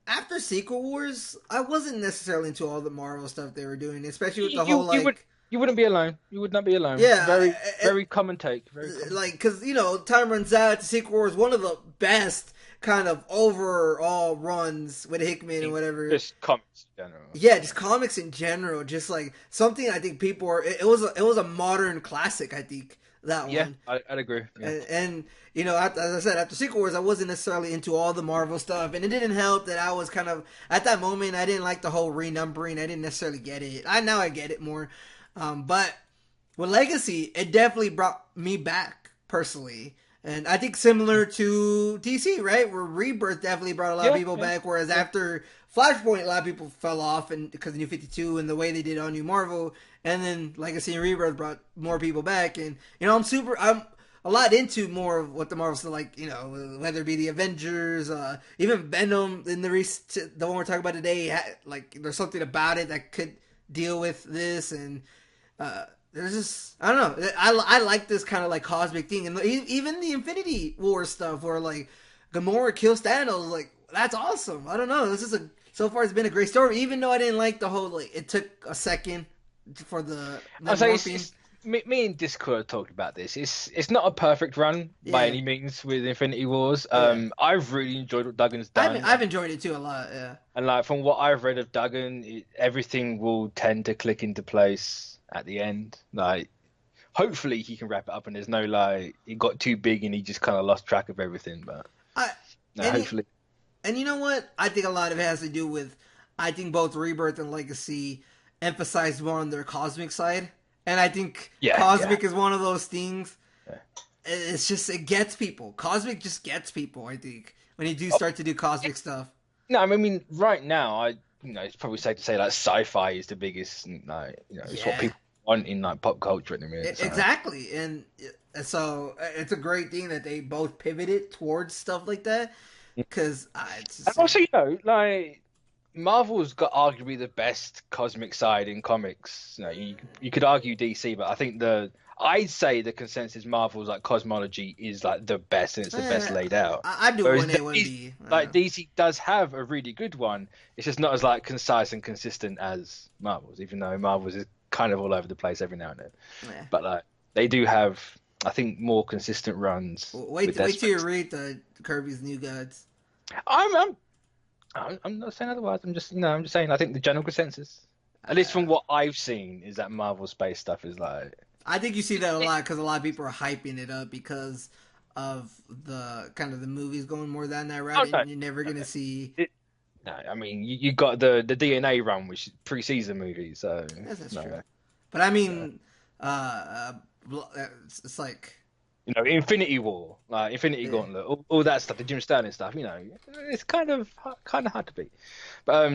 Speaker 2: after Secret Wars, I wasn't necessarily into all the Marvel stuff they were doing, especially with the whole like
Speaker 1: You wouldn't be alone. You would not be alone.
Speaker 2: yeah,
Speaker 1: Very common take. Very common
Speaker 2: like
Speaker 1: take.
Speaker 2: because time runs out. Secret Wars, one of the best kind of overall runs with Hickman and whatever.
Speaker 1: Just comics in general.
Speaker 2: Yeah, just comics in general, just like something I think people are. It was a modern classic. I think that
Speaker 1: Yeah,
Speaker 2: one.
Speaker 1: I'd agree. Yeah.
Speaker 2: And as I said, after Secret Wars, I wasn't necessarily into all the Marvel stuff, and it didn't help that I was kind of at that moment. I didn't like the whole renumbering. I didn't necessarily get it. I get it more, but with Legacy, it definitely brought me back personally. And I think similar to DC, right? Where Rebirth definitely brought a lot of
Speaker 1: Yeah,
Speaker 2: people
Speaker 1: yeah,
Speaker 2: back, whereas
Speaker 1: yeah.
Speaker 2: after Flashpoint, a lot of people fell off, and because of New 52 and the way they did on New Marvel, and then Legacy and Rebirth brought more people back. And I'm a lot into more of what the Marvels still like, whether it be the Avengers, even Venom in the one we're talking about today. Like, there's something about it that could deal with this, and there's just I don't know. I like this kind of like cosmic thing, and even the Infinity War stuff where like Gamora kills Thanos. Like, that's awesome. I don't know. This is so far it's been a great story. Even though I didn't like the whole like it took a second for the
Speaker 1: I'll say
Speaker 2: morphine.
Speaker 1: me and Discord talked about this. It's not a perfect run by
Speaker 2: Yeah,
Speaker 1: any means with Infinity Wars.
Speaker 2: yeah.
Speaker 1: I've really enjoyed what Duggan's
Speaker 2: I've
Speaker 1: done,
Speaker 2: I've enjoyed it too a lot. Yeah.
Speaker 1: and like from what I've read of Duggan, everything will tend to click into place at the end. Like, hopefully he can wrap it up, and there's no like it got too big and he just kind of lost track of everything. But
Speaker 2: I
Speaker 1: no,
Speaker 2: and
Speaker 1: hopefully,
Speaker 2: and you know what? I think a lot of it has to do with I think both Rebirth and Legacy emphasize more on their cosmic side, and I think
Speaker 1: yeah, yeah.
Speaker 2: cosmic is one of those things.
Speaker 1: Yeah.
Speaker 2: It's just it gets people. Cosmic just gets people. I think when you do
Speaker 1: Oh,
Speaker 2: start to do cosmic stuff.
Speaker 1: no, I mean right now, it's probably safe to say like sci-fi is the biggest, like, it's what
Speaker 2: Yeah,
Speaker 1: people want in like pop culture at the minute. So.
Speaker 2: exactly, and so it's a great thing that they both pivoted towards stuff like that because it's
Speaker 1: And
Speaker 2: just
Speaker 1: also, like Marvel's got arguably the best cosmic side in comics. You could argue DC, but I think I'd say the consensus Marvel's like cosmology is like the best, and it's the best
Speaker 2: eh,
Speaker 1: laid out.
Speaker 2: I do
Speaker 1: Whereas
Speaker 2: one A one B.
Speaker 1: like DC does have a really good one. It's just not as like concise and consistent as Marvel's, even though Marvel's is kind of all over the place every now and then.
Speaker 2: Yeah.
Speaker 1: But like they do have, I think, more consistent runs with their
Speaker 2: Wait till you
Speaker 1: space.
Speaker 2: read the Kirby's New Gods.
Speaker 1: I'm, I'm I'm not saying otherwise. I'm just saying. I think the general consensus, at least from
Speaker 2: Uh,
Speaker 1: what I've seen, is that Marvel space stuff is like,
Speaker 2: I think you see that a lot because a lot of people are hyping it up because of the kind of the movies going more down that route,
Speaker 1: oh no,
Speaker 2: and you're never gonna see.
Speaker 1: it, no. I mean, you got the DNA run, which is pre-season movie, so
Speaker 2: Yes, that's true.
Speaker 1: no.
Speaker 2: But I
Speaker 1: Uh,
Speaker 2: mean, it's like
Speaker 1: Infinity War, like Infinity
Speaker 2: yeah.
Speaker 1: Gauntlet, all that stuff, the Jim Sterling stuff. It's kind of hard to beat. But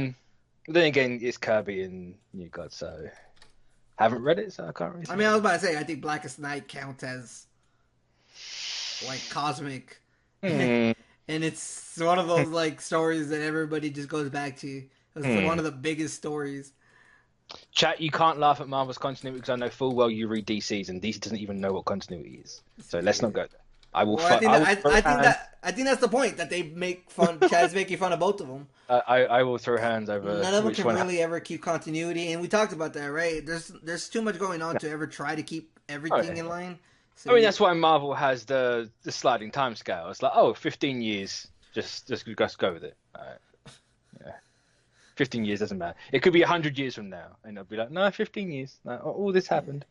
Speaker 1: then again, it's Kirby and New God, so haven't read it, so I can't really
Speaker 2: I
Speaker 1: say
Speaker 2: mean, I was
Speaker 1: anything.
Speaker 2: about to say I think Blackest Night counts as like cosmic, and
Speaker 1: Hmm.
Speaker 2: it's one of those like stories that everybody just goes back to. It's one
Speaker 1: Hmm.
Speaker 2: of the biggest stories.
Speaker 1: Chat, you can't laugh at Marvel's continuity because I know full well you read DC's and DC doesn't even know what continuity is. So let's not go there. I will.
Speaker 2: Well, I think
Speaker 1: I
Speaker 2: that
Speaker 1: will throw hands.
Speaker 2: I think that's the point that they make fun. Chad is making fun of both of them.
Speaker 1: I will throw hands over
Speaker 2: None of them
Speaker 1: which
Speaker 2: can
Speaker 1: one.
Speaker 2: really ever keep continuity, and we talked about that, right? There's too much going on to ever try to keep
Speaker 1: Oh,
Speaker 2: everything
Speaker 1: yeah.
Speaker 2: in line. So
Speaker 1: I mean, that's why Marvel has the sliding time scale. It's like, 15 years. Just go with it. All right. Yeah. 15 years doesn't matter. It could be 100 years from now, and they'll be like, no, 15 years. No, all this happened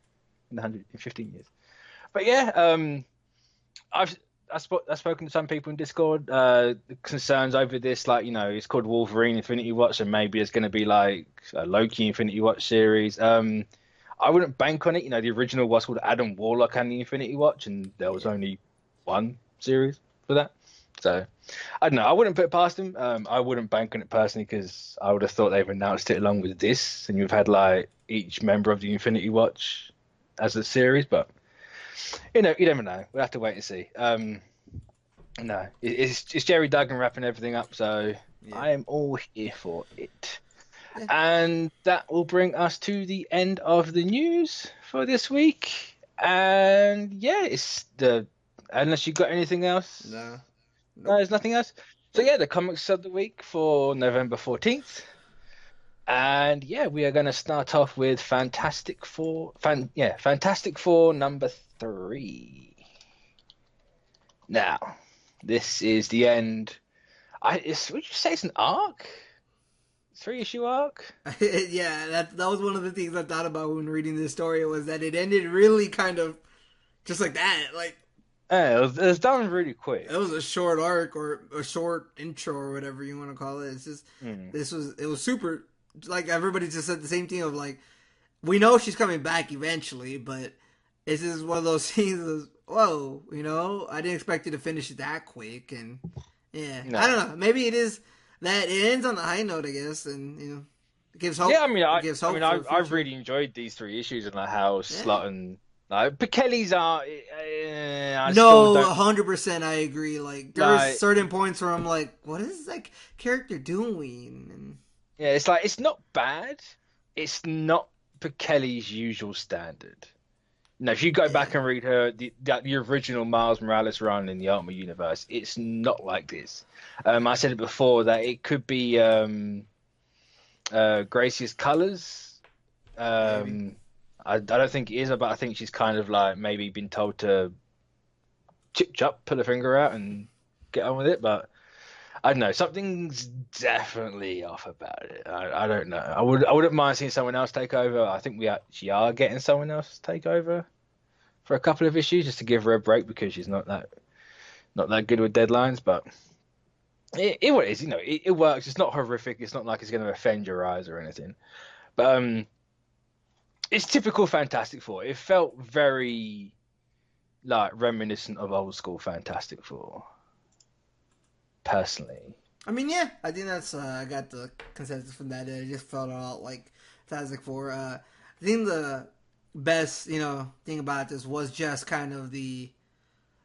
Speaker 1: in 15 years. But yeah, I've I've spoken to some people in Discord. Concerns over this, like it's called Wolverine Infinity Watch, and maybe it's going to be like a Loki Infinity Watch series. I wouldn't bank on it. The original was called Adam Warlock and the Infinity Watch, and there was
Speaker 2: Yeah.
Speaker 1: only one series for that. So I don't know. I wouldn't put it past them. I wouldn't bank on it personally because I would have thought they've announced it along with this, and you've had like each member of the Infinity Watch as a series, but. You never know. We'll have to wait and see. No, it's Jerry Duggan wrapping everything up, so
Speaker 2: Yeah.
Speaker 1: I am all here for it.
Speaker 2: Yeah.
Speaker 1: And that will bring us to the end of the news for this week. And yeah, it's the unless you got anything else.
Speaker 2: No.
Speaker 1: No,
Speaker 2: Nope.
Speaker 1: there's nothing else. So
Speaker 2: Nope.
Speaker 1: yeah, the comics of the week for November 14th. And yeah, we are going to start off with Fantastic Four number 3. Now, this is the end. Would you say it's an arc? 3-issue arc?
Speaker 2: Yeah, that was one of the things I thought about when reading this story was that it ended really kind of just like that. Like
Speaker 1: Yeah, it was done really quick.
Speaker 2: it was a short arc or a short intro or whatever you want to call it. It's just
Speaker 1: Hmm.
Speaker 2: it was super. Like everybody just said the same thing of like we know she's coming back eventually, but it's just one of those scenes of whoa, I didn't expect you to finish it that quick, and yeah, I
Speaker 1: No.
Speaker 2: don't know. Maybe it is that it ends on the high note, I guess, and it gives
Speaker 1: Yeah,
Speaker 2: hope. It gives
Speaker 1: I mean,
Speaker 2: hope for the
Speaker 1: I've
Speaker 2: future.
Speaker 1: really enjoyed these 3 issues and like how
Speaker 2: Yeah.
Speaker 1: Slot and like but Kelly's are. I still
Speaker 2: No,
Speaker 1: don't
Speaker 2: 100%. I agree. Like there's
Speaker 1: like.
Speaker 2: certain points where I'm like, what is that character doing? And
Speaker 1: Yeah, it's like it's not bad. It's not Kelly's usual standard. No, if you go
Speaker 2: yeah,
Speaker 1: back and read the original Miles Morales run in the Ultimate Universe, it's not like this. I said it before that it could be Gracie's colors.
Speaker 2: maybe.
Speaker 1: I don't think it is, but I think she's kind of like maybe been told to chip chop, pull her finger out, and get on with it. But I don't know. Something's definitely off about it. I don't know. I wouldn't mind seeing someone else take over. I think we actually are getting someone else to take over for a couple of issues just to give her a break because she's not that good with deadlines. But it what it is, it works. It's not horrific. It's not like it's going to offend your eyes or anything. But it's typical Fantastic Four. It felt very like reminiscent of old school Fantastic Four, personally.
Speaker 2: I mean, yeah, I think that's I got the consensus from that. It just felt a lot like Fantastic Four. I think the best thing about this was just kind of the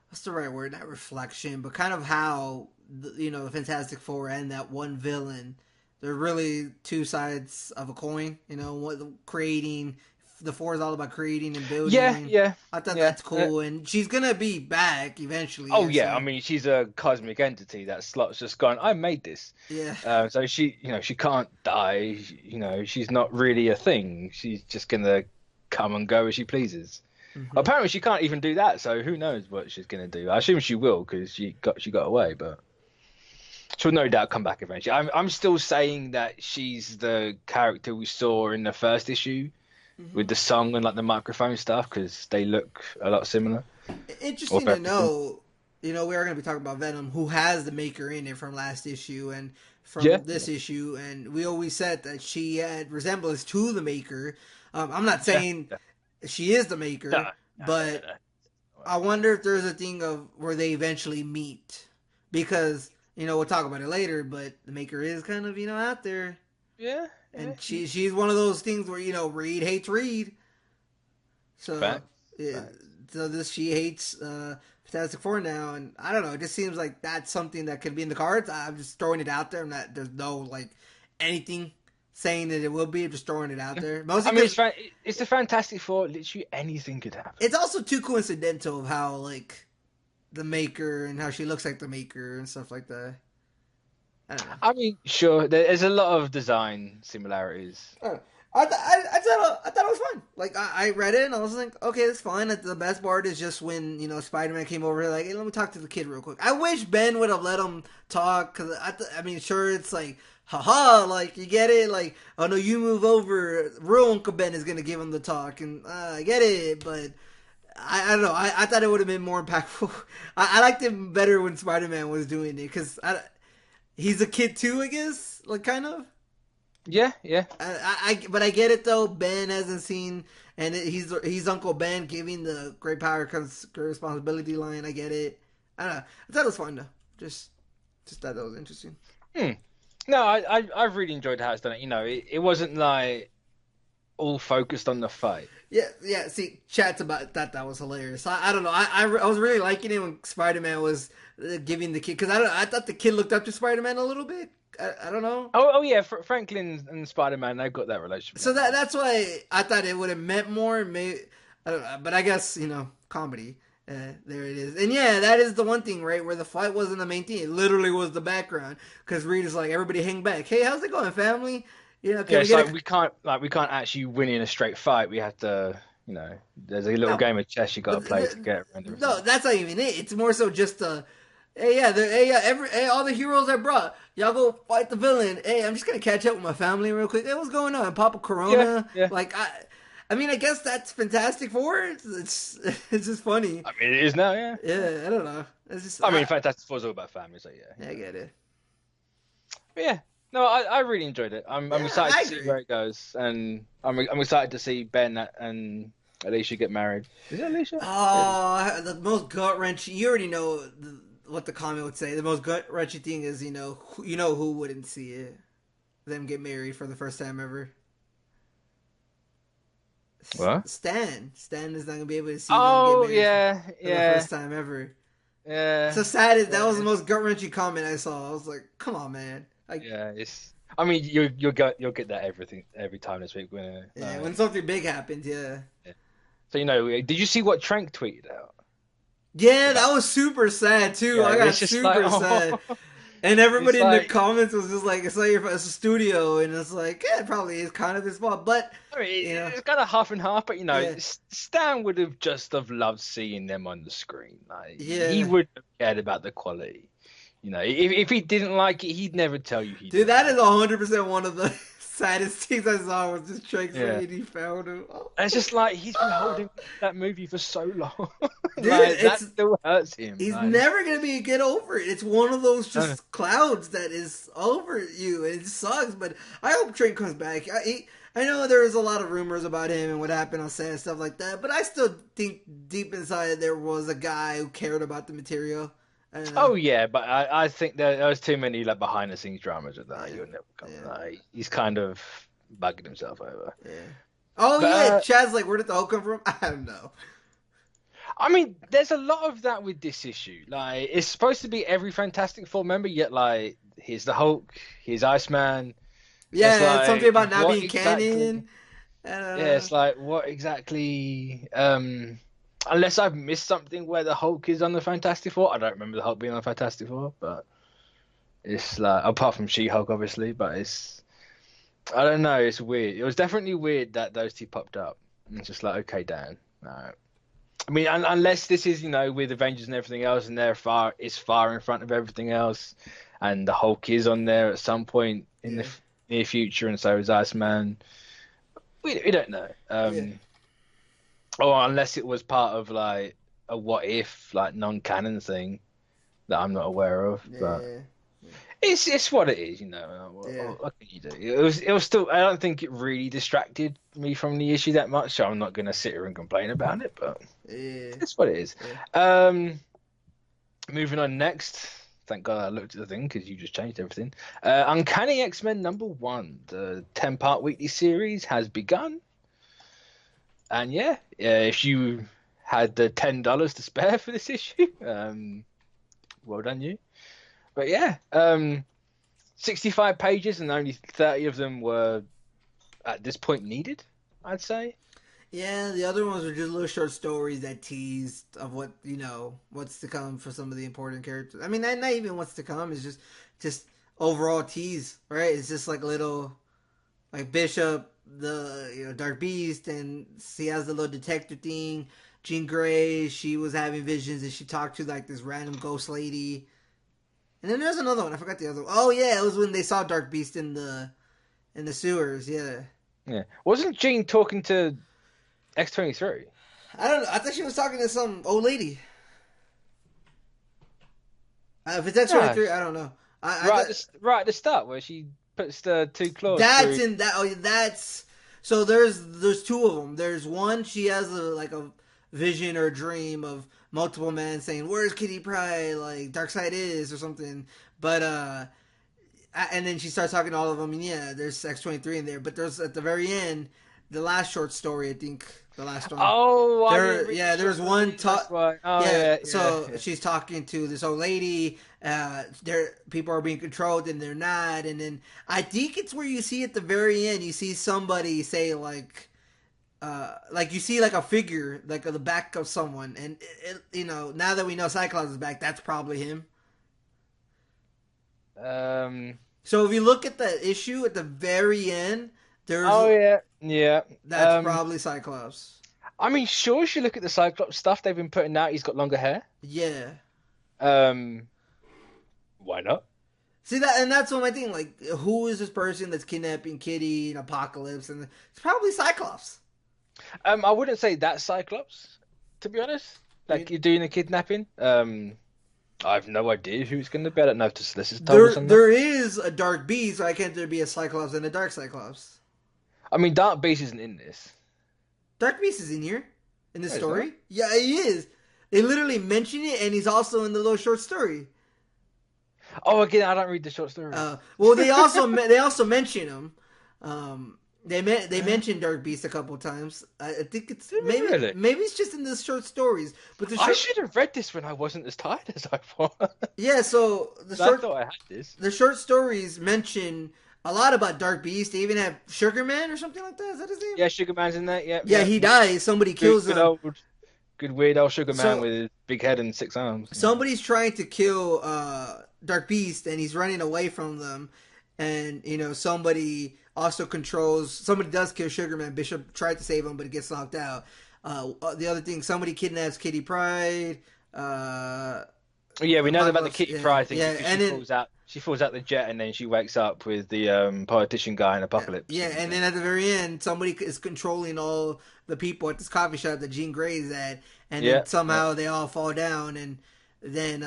Speaker 2: what's the right word? Not reflection, but kind of how the Fantastic Four and that one villain. They're really two sides of a coin. What creating the four is all about creating and
Speaker 1: Yeah,
Speaker 2: building.
Speaker 1: yeah,
Speaker 2: I thought
Speaker 1: yeah.
Speaker 2: that's cool, and she's gonna be back eventually.
Speaker 1: Oh
Speaker 2: Yeah,
Speaker 1: yeah, I
Speaker 2: so
Speaker 1: mean she's a cosmic entity. That Slot's just gone. I made this,
Speaker 2: yeah.
Speaker 1: so she can't die. She's not really a thing. She's just gonna come and go as she pleases.
Speaker 2: Mm-hmm.
Speaker 1: Apparently, she can't even do that. So who knows what she's gonna do? I assume she will because she got away, but she'll no doubt come back eventually. I'm still saying that she's the character we saw in the first issue
Speaker 2: Mm-hmm.
Speaker 1: with the song and like the microphone stuff because they look a lot similar. Or
Speaker 2: Interesting
Speaker 1: very
Speaker 2: to
Speaker 1: similar.
Speaker 2: know. We are going to be talking about Venom, who has the Maker in it from last issue and
Speaker 1: Yeah.
Speaker 2: from this issue, and we always said that she had resemblance to the Maker. I'm not
Speaker 1: Yeah.
Speaker 2: saying she is the
Speaker 1: No,
Speaker 2: Maker,
Speaker 1: no.
Speaker 2: but I wonder if there's a thing of where they eventually meet, because we'll talk about it later. But the Maker is kind of out there,
Speaker 1: Yeah, yeah.
Speaker 2: and she's one of those things where Reed hates Reed. So,
Speaker 1: Fact,
Speaker 2: yeah,
Speaker 1: fact.
Speaker 2: so this she hates Fantastic Four now, and I don't know. It just seems like that's something that could be in the cards. I'm just throwing it out there. I'm not. There's no like anything saying that it will be. I'm just throwing it out there. Mostly
Speaker 1: I mean,
Speaker 2: because
Speaker 1: it's the Fantastic Four. Literally anything could happen.
Speaker 2: it's also too coincidental of how like the Maker and how she looks like the Maker and stuff like that. I don't know.
Speaker 1: I mean, sure, there's a lot of design similarities.
Speaker 2: I, don't know. I thought it was fun. Like I read it and I was like, okay, it's fine. The best part is just when Spider Man came over, like, hey, let me talk to the kid real quick. I wish Ben would have let him talk because I mean, sure, it's like, haha, like you get it, like, oh no, you move over. Real Uncle Ben is gonna give him the talk, and I get it, but I don't know. I thought it would have been more impactful. I liked it better when Spider-Man was doing it because he's a kid too, I guess. Like kind of.
Speaker 1: Yeah, yeah.
Speaker 2: But I get it though. Ben hasn't seen, and he's Uncle Ben giving the great power comes great responsibility line. I get it. I don't know. I thought it was fun though. Just thought that was interesting.
Speaker 1: Hmm. No, I've really enjoyed how it's done it. You know, it wasn't like all focused on the fight.
Speaker 2: Yeah, yeah. See, chats about that was hilarious. I don't know. I was really liking it when Spider Man was giving the kid because I thought the kid looked up to Spider Man a little bit. I don't know.
Speaker 1: Oh yeah, Franklin and Spider-Man, they've got that relationship.
Speaker 2: So that's why I thought it would have meant more. Maybe I don't know, but I guess comedy. There it is, and yeah, that is the one thing, right? Where the fight wasn't the main thing; it literally was the background. Because Reed is like, everybody hang back. Hey, how's it going, family? Can
Speaker 1: Yeah,
Speaker 2: we
Speaker 1: it's
Speaker 2: get
Speaker 1: like we can't actually win in a straight fight. We have to, there's a little
Speaker 2: no,
Speaker 1: game of chess you got to play to get around everything.
Speaker 2: no, that's not even it. It's more so just hey, yeah, hey, yeah, all the heroes I brought, y'all go fight the villain. Hey, I'm just gonna catch up with my family real quick. Hey, what's going on? Papa Corona,
Speaker 1: Yeah, yeah.
Speaker 2: like I mean, I guess that's Fantastic Four. It's just funny.
Speaker 1: I mean, it is now, yeah.
Speaker 2: Yeah, I don't know. It's just.
Speaker 1: I mean, Fantastic Four's all about family, so yeah.
Speaker 2: Yeah, I get it.
Speaker 1: But yeah, no, I really enjoyed it. I'm
Speaker 2: Yeah,
Speaker 1: excited
Speaker 2: I
Speaker 1: to see
Speaker 2: agree.
Speaker 1: where it goes, and I'm excited to see Ben and Alicia get married. Is it Alicia? Yeah.
Speaker 2: Oh, the most gut wrenching. You already know what the comment would say. The most gut wrenching thing is who wouldn't see it. Them get married for the first time ever.
Speaker 1: What?
Speaker 2: Stan is not gonna be able to see them get
Speaker 1: Oh
Speaker 2: married
Speaker 1: yeah,
Speaker 2: for the
Speaker 1: yeah,
Speaker 2: first time ever.
Speaker 1: yeah,
Speaker 2: So sad is that was the
Speaker 1: yeah.
Speaker 2: most gut wrenching comment I saw. I was like, come on, man. Like,
Speaker 1: Yeah, it's. I mean, you'll get that every time this week, when
Speaker 2: yeah, when something big happens, yeah.
Speaker 1: yeah. So did you see what Trank tweeted out
Speaker 2: Yeah,
Speaker 1: about?
Speaker 2: that was super sad too.
Speaker 1: Yeah,
Speaker 2: I got
Speaker 1: it's just like,
Speaker 2: super sad.
Speaker 1: oh,
Speaker 2: And
Speaker 1: it's
Speaker 2: everybody in the
Speaker 1: like.
Speaker 2: comments was just like, it's a studio, and it's like, yeah, it probably is kind of his fault, but
Speaker 1: I mean,
Speaker 2: you know,
Speaker 1: it's kind of half and half, but
Speaker 2: yeah,
Speaker 1: Stan would have just have loved seeing them on the screen. Like he
Speaker 2: yeah,
Speaker 1: would have cared about the quality. If he didn't like it, he'd never tell you he
Speaker 2: dude,
Speaker 1: didn't
Speaker 2: that is
Speaker 1: like it.
Speaker 2: 100% one of the saddest things I saw was just Drake
Speaker 1: Yeah.
Speaker 2: saying he found him. Oh.
Speaker 1: And it's just like he's been holding that movie for so long.
Speaker 2: Dude,
Speaker 1: Like that still hurts him.
Speaker 2: he's
Speaker 1: Like,
Speaker 2: never gonna get over it. It's one of those
Speaker 1: uh,
Speaker 2: just clouds that is over you. It sucks, but I hope Trent comes back. I know there was a lot of rumors about him and what happened on set and stuff like that, but I still think deep inside there was a guy who cared about the material. I don't know.
Speaker 1: oh yeah, but I think there was too many like behind the scenes dramas with that.
Speaker 2: Yeah,
Speaker 1: You'll never come.
Speaker 2: yeah,
Speaker 1: Like, he's kind of bugging himself over.
Speaker 2: yeah. Oh
Speaker 1: But
Speaker 2: yeah, Chad's like, where did the Hulk come from? I don't know.
Speaker 1: I mean, there's a lot of that with this issue. Like, it's supposed to be every Fantastic Four member, yet like, here's the Hulk, here's Iceman. It's
Speaker 2: Yeah, it's something
Speaker 1: like,
Speaker 2: about not
Speaker 1: what
Speaker 2: being
Speaker 1: exactly?
Speaker 2: canon. I don't
Speaker 1: Yeah,
Speaker 2: know.
Speaker 1: it's like, what exactly? Unless I've missed something where the Hulk is on the Fantastic Four. I don't remember the Hulk being on the Fantastic Four, but it's like, apart from She-Hulk, obviously, but I don't know, it's weird. It was definitely weird that those two popped up. And it's just like, okay, Dan. No. I mean, unless this is, with Avengers and everything else, and it's far in front of everything else, and the Hulk is on there at some point in the
Speaker 2: Yeah,
Speaker 1: near future, and so is Iceman. We don't know.
Speaker 2: yeah,
Speaker 1: Or unless it was part of like a what if, like non-canon thing that I'm not aware of. But
Speaker 2: yeah,
Speaker 1: it's what it is.
Speaker 2: yeah.
Speaker 1: What can you do? It was still. I don't think it really distracted me from the issue that much, so I'm not gonna sit here and complain about it. But
Speaker 2: Yeah,
Speaker 1: it's what it is.
Speaker 2: yeah.
Speaker 1: Moving on next. Thank God I looked at the thing because you just changed everything. Uncanny X-Men #1, the 10-part weekly series has begun. And yeah, if you had the $10 to spare for this issue, well done you. But yeah, 65 pages and only 30 of them were at this point needed, I'd say.
Speaker 2: Yeah, the other ones were just little short stories that teased of what's to come for some of the important characters. I mean, not even what's to come. It's just overall tease, right? It's just like little, like Bishop, the Dark Beast, and he has the little detector thing. Jean Grey, she was having visions and she talked to like this random ghost lady. And then there's another one. I forgot the other one. Oh yeah, it was when they saw Dark Beast in the sewers. Yeah.
Speaker 1: Yeah, wasn't Jean talking to X-23?
Speaker 2: I don't know. I thought she was talking to some old lady. If it's X twenty
Speaker 1: No,
Speaker 2: three, I don't know. I
Speaker 1: right
Speaker 2: th-
Speaker 1: at right at the start where she puts the two claws
Speaker 2: that's
Speaker 1: through.
Speaker 2: in that. Oh, that's so. There's two of them. There's one she has a vision or dream of multiple men saying, "Where's Kitty Pryde?" Like Darkseid is or something. But and then she starts talking to all of them. And yeah, there's X 23 in there. But there's at the very end, the last short story. I think the last one.
Speaker 1: Oh, I didn't
Speaker 2: There,
Speaker 1: read the
Speaker 2: yeah,
Speaker 1: short
Speaker 2: there's one
Speaker 1: stories. That's
Speaker 2: talk.
Speaker 1: why. Oh
Speaker 2: Yeah,
Speaker 1: yeah, yeah,
Speaker 2: so
Speaker 1: yeah.
Speaker 2: she's talking to this old lady. There, people are being controlled and they're not. And then I think it's where you see at the very end, you see somebody say like you see like a figure like the back of someone, and now that we know Cyclops is back, that's probably him.
Speaker 1: Um.
Speaker 2: So if you look at the issue at the very end, there's
Speaker 1: Oh yeah, yeah.
Speaker 2: that's probably Cyclops.
Speaker 1: I mean, sure. If you look at the Cyclops stuff they've been putting out, he's got longer hair.
Speaker 2: Yeah.
Speaker 1: Um. Why not?
Speaker 2: See that, and that's what my thing. Like, who is this person that's kidnapping Kitty and Apocalypse? And it's probably Cyclops.
Speaker 1: I wouldn't say that Cyclops, to be honest.
Speaker 2: I
Speaker 1: Like
Speaker 2: mean,
Speaker 1: you're doing a kidnapping. I have no idea who it's going to be. I don't know if this is told us
Speaker 2: there
Speaker 1: or not.
Speaker 2: there is a Dark Beast. Why can't there be a Cyclops and a Dark Cyclops?
Speaker 1: I mean, Dark Beast isn't in this.
Speaker 2: Dark Beast is in here in the
Speaker 1: Oh, is that?
Speaker 2: story. Yeah, he is. They literally mention it, and he's also in the little short story.
Speaker 1: Oh, again, I don't read the short stories.
Speaker 2: Well, they also mention him. They mentioned Dark Beast a couple times. I think it's
Speaker 1: Did we
Speaker 2: maybe
Speaker 1: really?
Speaker 2: maybe it's just in the short stories, but
Speaker 1: I should have read this when I wasn't as tired as I thought.
Speaker 2: yeah. So
Speaker 1: I thought I had this.
Speaker 2: the short stories mention a lot about Dark Beast. They even have Sugar Man or something like that. Is that his name?
Speaker 1: Yeah, Sugar Man's in there. Yeah,
Speaker 2: Yeah,
Speaker 1: yeah.
Speaker 2: he dies. Somebody
Speaker 1: Good,
Speaker 2: kills him.
Speaker 1: good weird old Sugar Man
Speaker 2: So
Speaker 1: with his big head and six arms.
Speaker 2: somebody's trying to kill Dark Beast, and he's running away from them. And somebody also controls. Somebody does kill Sugar Man. Bishop tried to save him, but he gets knocked out. The other thing, somebody kidnaps Kitty Pryde.
Speaker 1: Yeah, we know about the
Speaker 2: Apocalypse,
Speaker 1: Kitty
Speaker 2: yeah,
Speaker 1: Pryde thing
Speaker 2: yeah,
Speaker 1: because
Speaker 2: and
Speaker 1: she
Speaker 2: then
Speaker 1: falls out. She falls out the jet and then she wakes up with the politician guy in Apocalypse.
Speaker 2: yeah, and then at the very end, somebody is controlling all the people at this coffee shop that Jean Grey's at, and
Speaker 1: Yeah,
Speaker 2: then
Speaker 1: yeah,
Speaker 2: somehow they all fall down, and then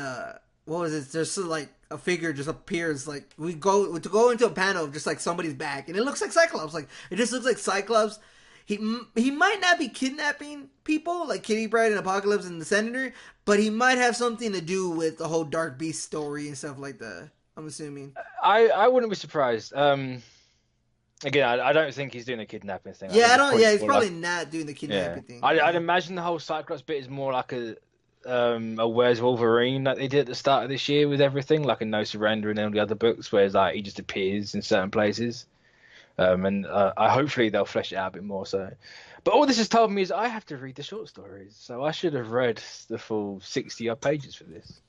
Speaker 2: what was it? There's like a figure just appears. Like we go to go into a panel of just like somebody's back, and it looks like Cyclops. Like it just looks like Cyclops. He might not be kidnapping people like Kitty Pryde and Apocalypse and the Senator, but he might have something to do with the whole Dark Beast story and stuff like that. I'm assuming.
Speaker 1: I wouldn't be surprised. Again, I don't think he's doing a kidnapping thing. I
Speaker 2: Yeah,
Speaker 1: think
Speaker 2: I
Speaker 1: it's
Speaker 2: don't. Yeah, he's
Speaker 1: more
Speaker 2: probably
Speaker 1: like,
Speaker 2: not doing the
Speaker 1: yeah.
Speaker 2: kidnapping thing.
Speaker 1: I'd imagine the whole Cyclops bit is more like a Where's Wolverine like they did at the start of this year with everything, like a No Surrender and all the other books, where it's like he just appears in certain places. And I hopefully they'll flesh it out a bit more. So, but all this has told me is I have to read the short stories, so I should have read the full 60 odd pages for this.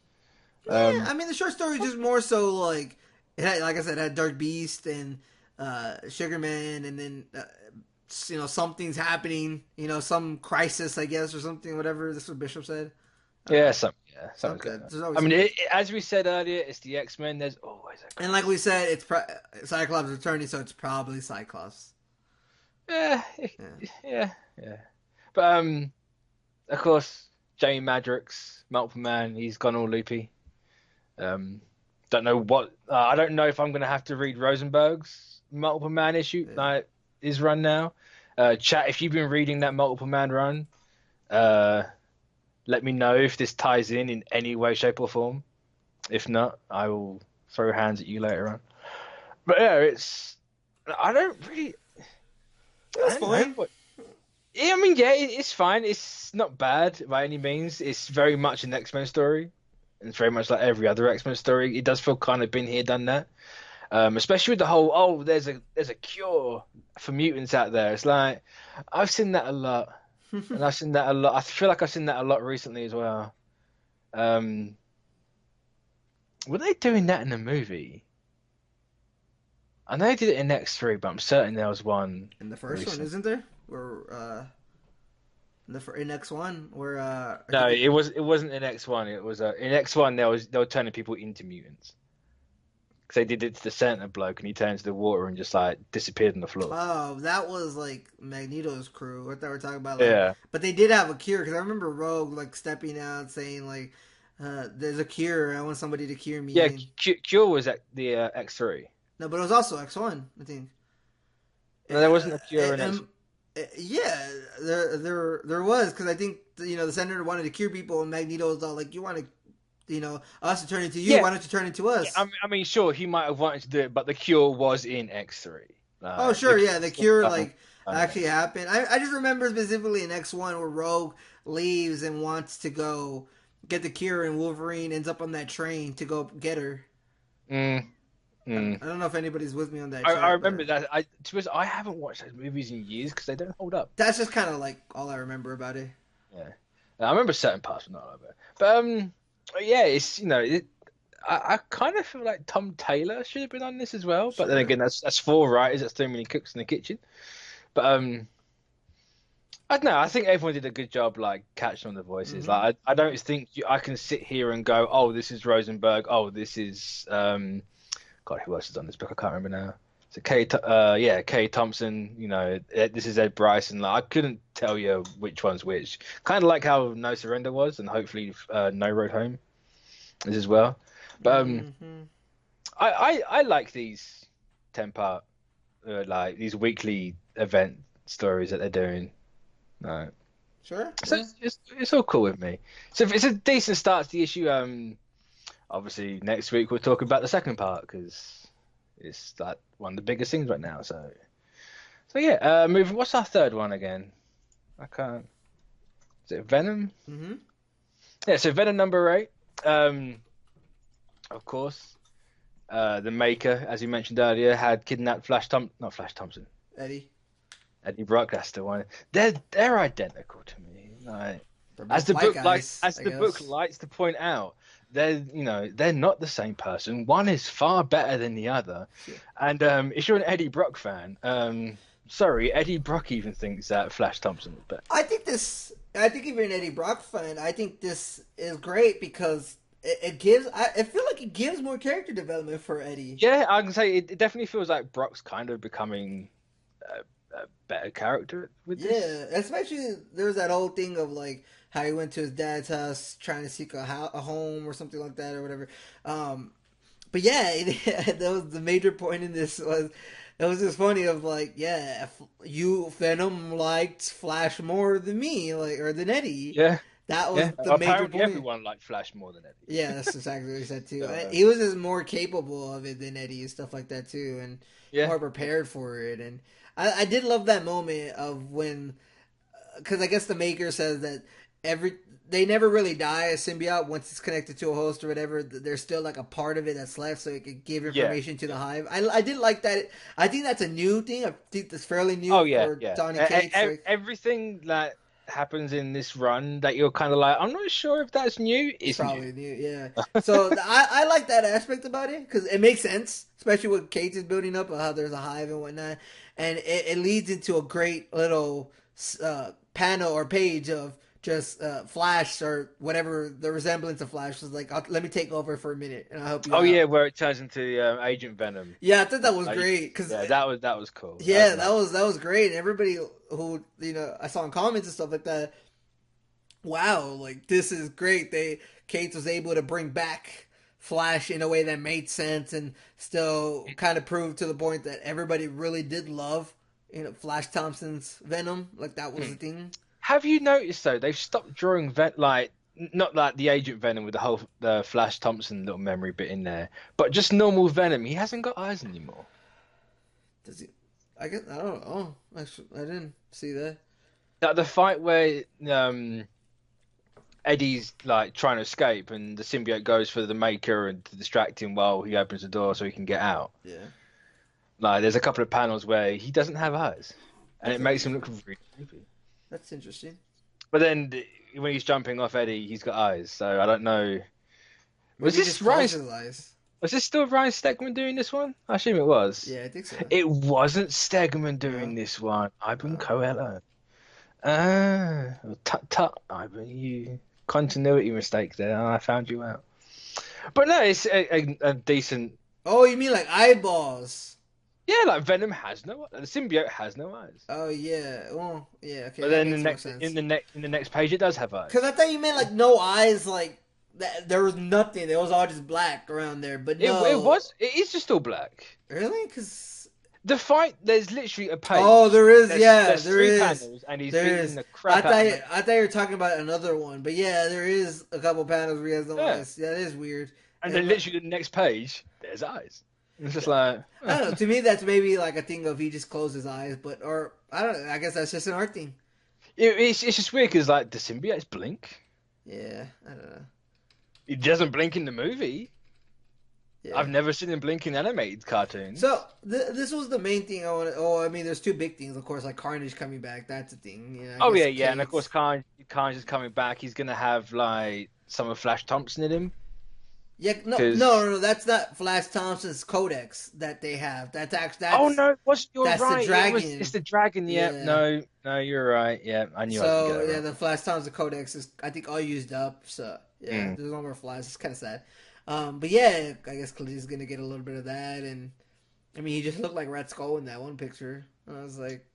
Speaker 2: Yeah, I mean the short story is just more so like like I said, it had Dark Beast and Sugar Man, and then something's happening. Some crisis, I guess, or something. Whatever this is what Bishop said.
Speaker 1: Yeah, something's
Speaker 2: Okay,
Speaker 1: going on.
Speaker 2: there's always
Speaker 1: I mean,
Speaker 2: something.
Speaker 1: as we said earlier, it's the X-Men. There's always a
Speaker 2: And like we
Speaker 1: crisis.
Speaker 2: said, it's Cyclops returning, so it's probably Cyclops.
Speaker 1: Yeah,
Speaker 2: Yeah.
Speaker 1: yeah, yeah. But of course, Jamie Madrox, Multiple Man, he's gone all loopy. Um, don't know what. I don't know if I'm gonna have to read Rosenberg's Multiple Man issue,
Speaker 2: Yeah.
Speaker 1: like his run now. Chat, if you've been reading that Multiple Man run, uh, let me know if this ties in any way, shape, or form. If not, I will throw hands at you later on. But yeah, it's. I don't really. I
Speaker 2: That's
Speaker 1: don't know
Speaker 2: fine.
Speaker 1: what. Yeah, I mean, yeah, it's fine. It's not bad by any means. It's very much an X-Men story. It's very much like every other X-Men story. It does feel kind of been here, done that. Especially with the whole, there's a cure for mutants out there. It's like I've seen that a lot, and I've seen that a lot. I feel like I've seen that a lot recently as well. Um, were they doing that in the movie? I know they did it in X3, but I'm certain there was one
Speaker 2: In the first one,
Speaker 1: recent.
Speaker 2: isn't there? Or in X1, where I
Speaker 1: No,
Speaker 2: think
Speaker 1: it wasn't in X1. It was in X1 they were turning people into mutants. because they did it to the center bloke, and he turned into the water and just like disappeared on the floor.
Speaker 2: Oh, that was like Magneto's crew. What they were talking about, like,
Speaker 1: Yeah,
Speaker 2: but they did have a cure because I remember Rogue like stepping out saying like, "There's a cure. I want somebody to cure
Speaker 1: yeah.
Speaker 2: me." And
Speaker 1: Cure was at the X3.
Speaker 2: no, but it was also X1, I think.
Speaker 1: No, there wasn't a Cure in X.
Speaker 2: Yeah, there was because I think the senator wanted to cure people, and Magneto was all like, "You want to, us to turn into you?
Speaker 1: Yeah,
Speaker 2: Why don't you turn into
Speaker 1: yeah.
Speaker 2: us?"
Speaker 1: I mean, sure, he might have wanted to do it, but the Cure was in X3.
Speaker 2: Oh,
Speaker 1: The
Speaker 2: sure, yeah,
Speaker 1: Cure
Speaker 2: the
Speaker 1: stuff
Speaker 2: cure
Speaker 1: happened
Speaker 2: like
Speaker 1: on
Speaker 2: actually
Speaker 1: X.
Speaker 2: happened. I just remember specifically in X1 where Rogue leaves and wants to go get the cure, and Wolverine ends up on that train to go get her.
Speaker 1: Mm, mm.
Speaker 2: I don't know if anybody's with me on that
Speaker 1: I
Speaker 2: chat, but
Speaker 1: remember that. To be honest, I haven't watched those movies in years because they don't hold up.
Speaker 2: that's just kind of like all I remember about it.
Speaker 1: Yeah, I remember certain parts, but not all of it. But yeah, it's I kind of feel like Tom Taylor should have been on this as well. But then
Speaker 2: Sure.
Speaker 1: again, that's four writers. That's too many cooks in the kitchen. But I don't know. I think everyone did a good job, like catching on the voices.
Speaker 2: Mm-hmm.
Speaker 1: Like I don't think I can sit here and go, oh, this is Rosenberg. Oh, this is God, who else is on this book? I can't remember now. So Kay Thompson. This is Ed Bryson. Like I couldn't tell you which one's which. Kind of like how No Surrender was, and hopefully No Road Home is as well. But
Speaker 2: Mm-hmm.
Speaker 1: I like these 10-part like these weekly event stories that they're doing. No.
Speaker 2: Sure.
Speaker 1: So
Speaker 2: Yeah.
Speaker 1: it's all cool with me. So if it's a decent start to the issue. Obviously next week we'll talk about the second part because it's like one of the biggest things right now. So yeah. Moving. What's our third one again? I can't. Is it Venom?
Speaker 2: Mm-hmm.
Speaker 1: Yeah. So Venom number 8. Of course. The maker, as you mentioned earlier, had kidnapped not Flash Thompson,
Speaker 2: Eddie.
Speaker 1: Eddie Brock. That's the one. They're identical to me. Like,
Speaker 2: They're
Speaker 1: as
Speaker 2: both
Speaker 1: the
Speaker 2: white
Speaker 1: book
Speaker 2: guys,
Speaker 1: as
Speaker 2: I
Speaker 1: the book
Speaker 2: guess.
Speaker 1: likes to point out, they're not the same person. One is far better than the other.
Speaker 2: Yeah.
Speaker 1: And if you're an Eddie Brock fan, sorry, Eddie Brock even thinks that Flash Thompson is better.
Speaker 2: I think this. I think if you're an Eddie Brock fan, I think this is great because it gives. I feel like it gives more character development for Eddie.
Speaker 1: Yeah, I can say it definitely feels like Brock's kind of becoming a better character with this.
Speaker 2: Yeah, especially there was that whole thing of like how he went to his dad's house trying to seek a home or something like that or whatever. But yeah, that was the major point in this was it was just funny of like yeah, you Venom liked Flash more than me like or than Eddie.
Speaker 1: Yeah,
Speaker 2: That was
Speaker 1: yeah.
Speaker 2: the major
Speaker 1: Apparently,
Speaker 2: point.
Speaker 1: everyone liked Flash more than Eddie.
Speaker 2: Yeah, that's exactly what he said too.
Speaker 1: So,
Speaker 2: He was just more capable of it than Eddie and stuff like that too, and
Speaker 1: yeah,
Speaker 2: more prepared for it. And I did love that moment of when, because I guess the maker says that they never really die a symbiote once it's connected to a host or whatever. There's still like a part of it that's left, so it can give
Speaker 1: yeah.
Speaker 2: information to the hive. I did like that. I think that's a new thing. I think that's fairly new
Speaker 1: Oh yeah,
Speaker 2: for
Speaker 1: yeah.
Speaker 2: Donny Cates. Like,
Speaker 1: Everything that happens in this run that you're kind of like, I'm not sure if that's new,
Speaker 2: it's
Speaker 1: is new.
Speaker 2: probably new, yeah. So I like that aspect about it because it makes sense, especially what Kate is building up, how there's a hive and whatnot, and it leads into a great little panel or page of just Flash or whatever the resemblance of Flash was like. Let me take over for a minute and I'll help you
Speaker 1: Oh
Speaker 2: out.
Speaker 1: yeah, where it turns into Agent Venom.
Speaker 2: Yeah, I thought that was
Speaker 1: Like,
Speaker 2: great because
Speaker 1: yeah, that was cool.
Speaker 2: yeah, that was great. And everybody who I saw in comments and stuff like that, wow, like this is great. Cates was able to bring back Flash in a way that made sense and still kind of proved to the point that everybody really did love, Flash Thompson's Venom. Like that was the thing.
Speaker 1: Have you noticed though? They've stopped drawing like not like the Agent Venom with the Flash Thompson little memory bit in there, but just normal Venom. He hasn't got eyes anymore.
Speaker 2: Does he? I guess I don't know. I didn't see that.
Speaker 1: Like the fight where Eddie's like trying to escape, and the symbiote goes for the Maker and to distract him while he opens the door so he can get out.
Speaker 2: Yeah,
Speaker 1: Like there's a couple of panels where he doesn't have eyes, and it makes him look really creepy.
Speaker 2: that's interesting.
Speaker 1: But then when he's jumping off Eddie, he's got eyes. So I don't know.
Speaker 2: Maybe
Speaker 1: Was
Speaker 2: he
Speaker 1: this
Speaker 2: just
Speaker 1: Ryan?
Speaker 2: closed his eyes.
Speaker 1: Was this still Ryan Stegman doing this one? I assume it was.
Speaker 2: Yeah, I think so.
Speaker 1: It wasn't Stegman doing
Speaker 2: No.
Speaker 1: this one. Ivan
Speaker 2: Oh.
Speaker 1: Coelho. Ah, tut tut, Ivan. You continuity mistake there. I found you out. But no, it's a decent
Speaker 2: Oh, you mean like eyeballs?
Speaker 1: Yeah, like Venom has no, the symbiote has no eyes.
Speaker 2: Oh yeah. Well, yeah. Okay,
Speaker 1: But
Speaker 2: that
Speaker 1: then
Speaker 2: makes more sense.
Speaker 1: in the next page, it does have
Speaker 2: Because I
Speaker 1: eyes.
Speaker 2: thought you meant like no eyes, like that. There was nothing. It was all just black around there. But no,
Speaker 1: It is just all black.
Speaker 2: really? Because
Speaker 1: The fight, there's literally a
Speaker 2: oh,
Speaker 1: page.
Speaker 2: there is. Yeah,
Speaker 1: There's
Speaker 2: there
Speaker 1: three
Speaker 2: is.
Speaker 1: panels, and he's
Speaker 2: There
Speaker 1: beating
Speaker 2: is.
Speaker 1: the crap out of me.
Speaker 2: I thought you were talking about another one, but yeah, there is a couple panels where he has no
Speaker 1: Yeah,
Speaker 2: eyes. Yeah, that is weird.
Speaker 1: and
Speaker 2: Yeah,
Speaker 1: then
Speaker 2: but
Speaker 1: literally the next page, there's eyes. It's just like,
Speaker 2: I don't know. To me, that's maybe like a thing of he just closed his eyes, but or I don't know. I guess that's just an art thing.
Speaker 1: it's just weird because like the symbiotes blink.
Speaker 2: Yeah, I don't know.
Speaker 1: He doesn't blink in the movie.
Speaker 2: Yeah.
Speaker 1: I've never seen him blink in animated cartoons.
Speaker 2: So this was the main thing I wanted. Oh, I mean, there's two big things, of course, like Carnage coming back. That's a thing. You know, I
Speaker 1: Oh
Speaker 2: guess
Speaker 1: yeah, yeah, and of course,
Speaker 2: Kate's-
Speaker 1: Khan's is coming back. He's gonna have like some of Flash Thompson in him.
Speaker 2: Yeah,
Speaker 1: Because
Speaker 2: no. That's not Flash Thompson's Codex that they have. That's actually
Speaker 1: oh no, you're
Speaker 2: that's the
Speaker 1: right.
Speaker 2: dragon.
Speaker 1: It's the dragon. Yeah,
Speaker 2: Yeah.
Speaker 1: no, you're right. Yeah, I knew I was gonna
Speaker 2: So
Speaker 1: get it
Speaker 2: yeah,
Speaker 1: wrong.
Speaker 2: the Flash Thompson Codex is I think all used up. So yeah,
Speaker 1: Mm.
Speaker 2: there's no more Flash. It's kind of sad. But yeah, I guess Khalid's gonna get a little bit of that, and I mean, he just looked like Red Skull in that one picture. I was like,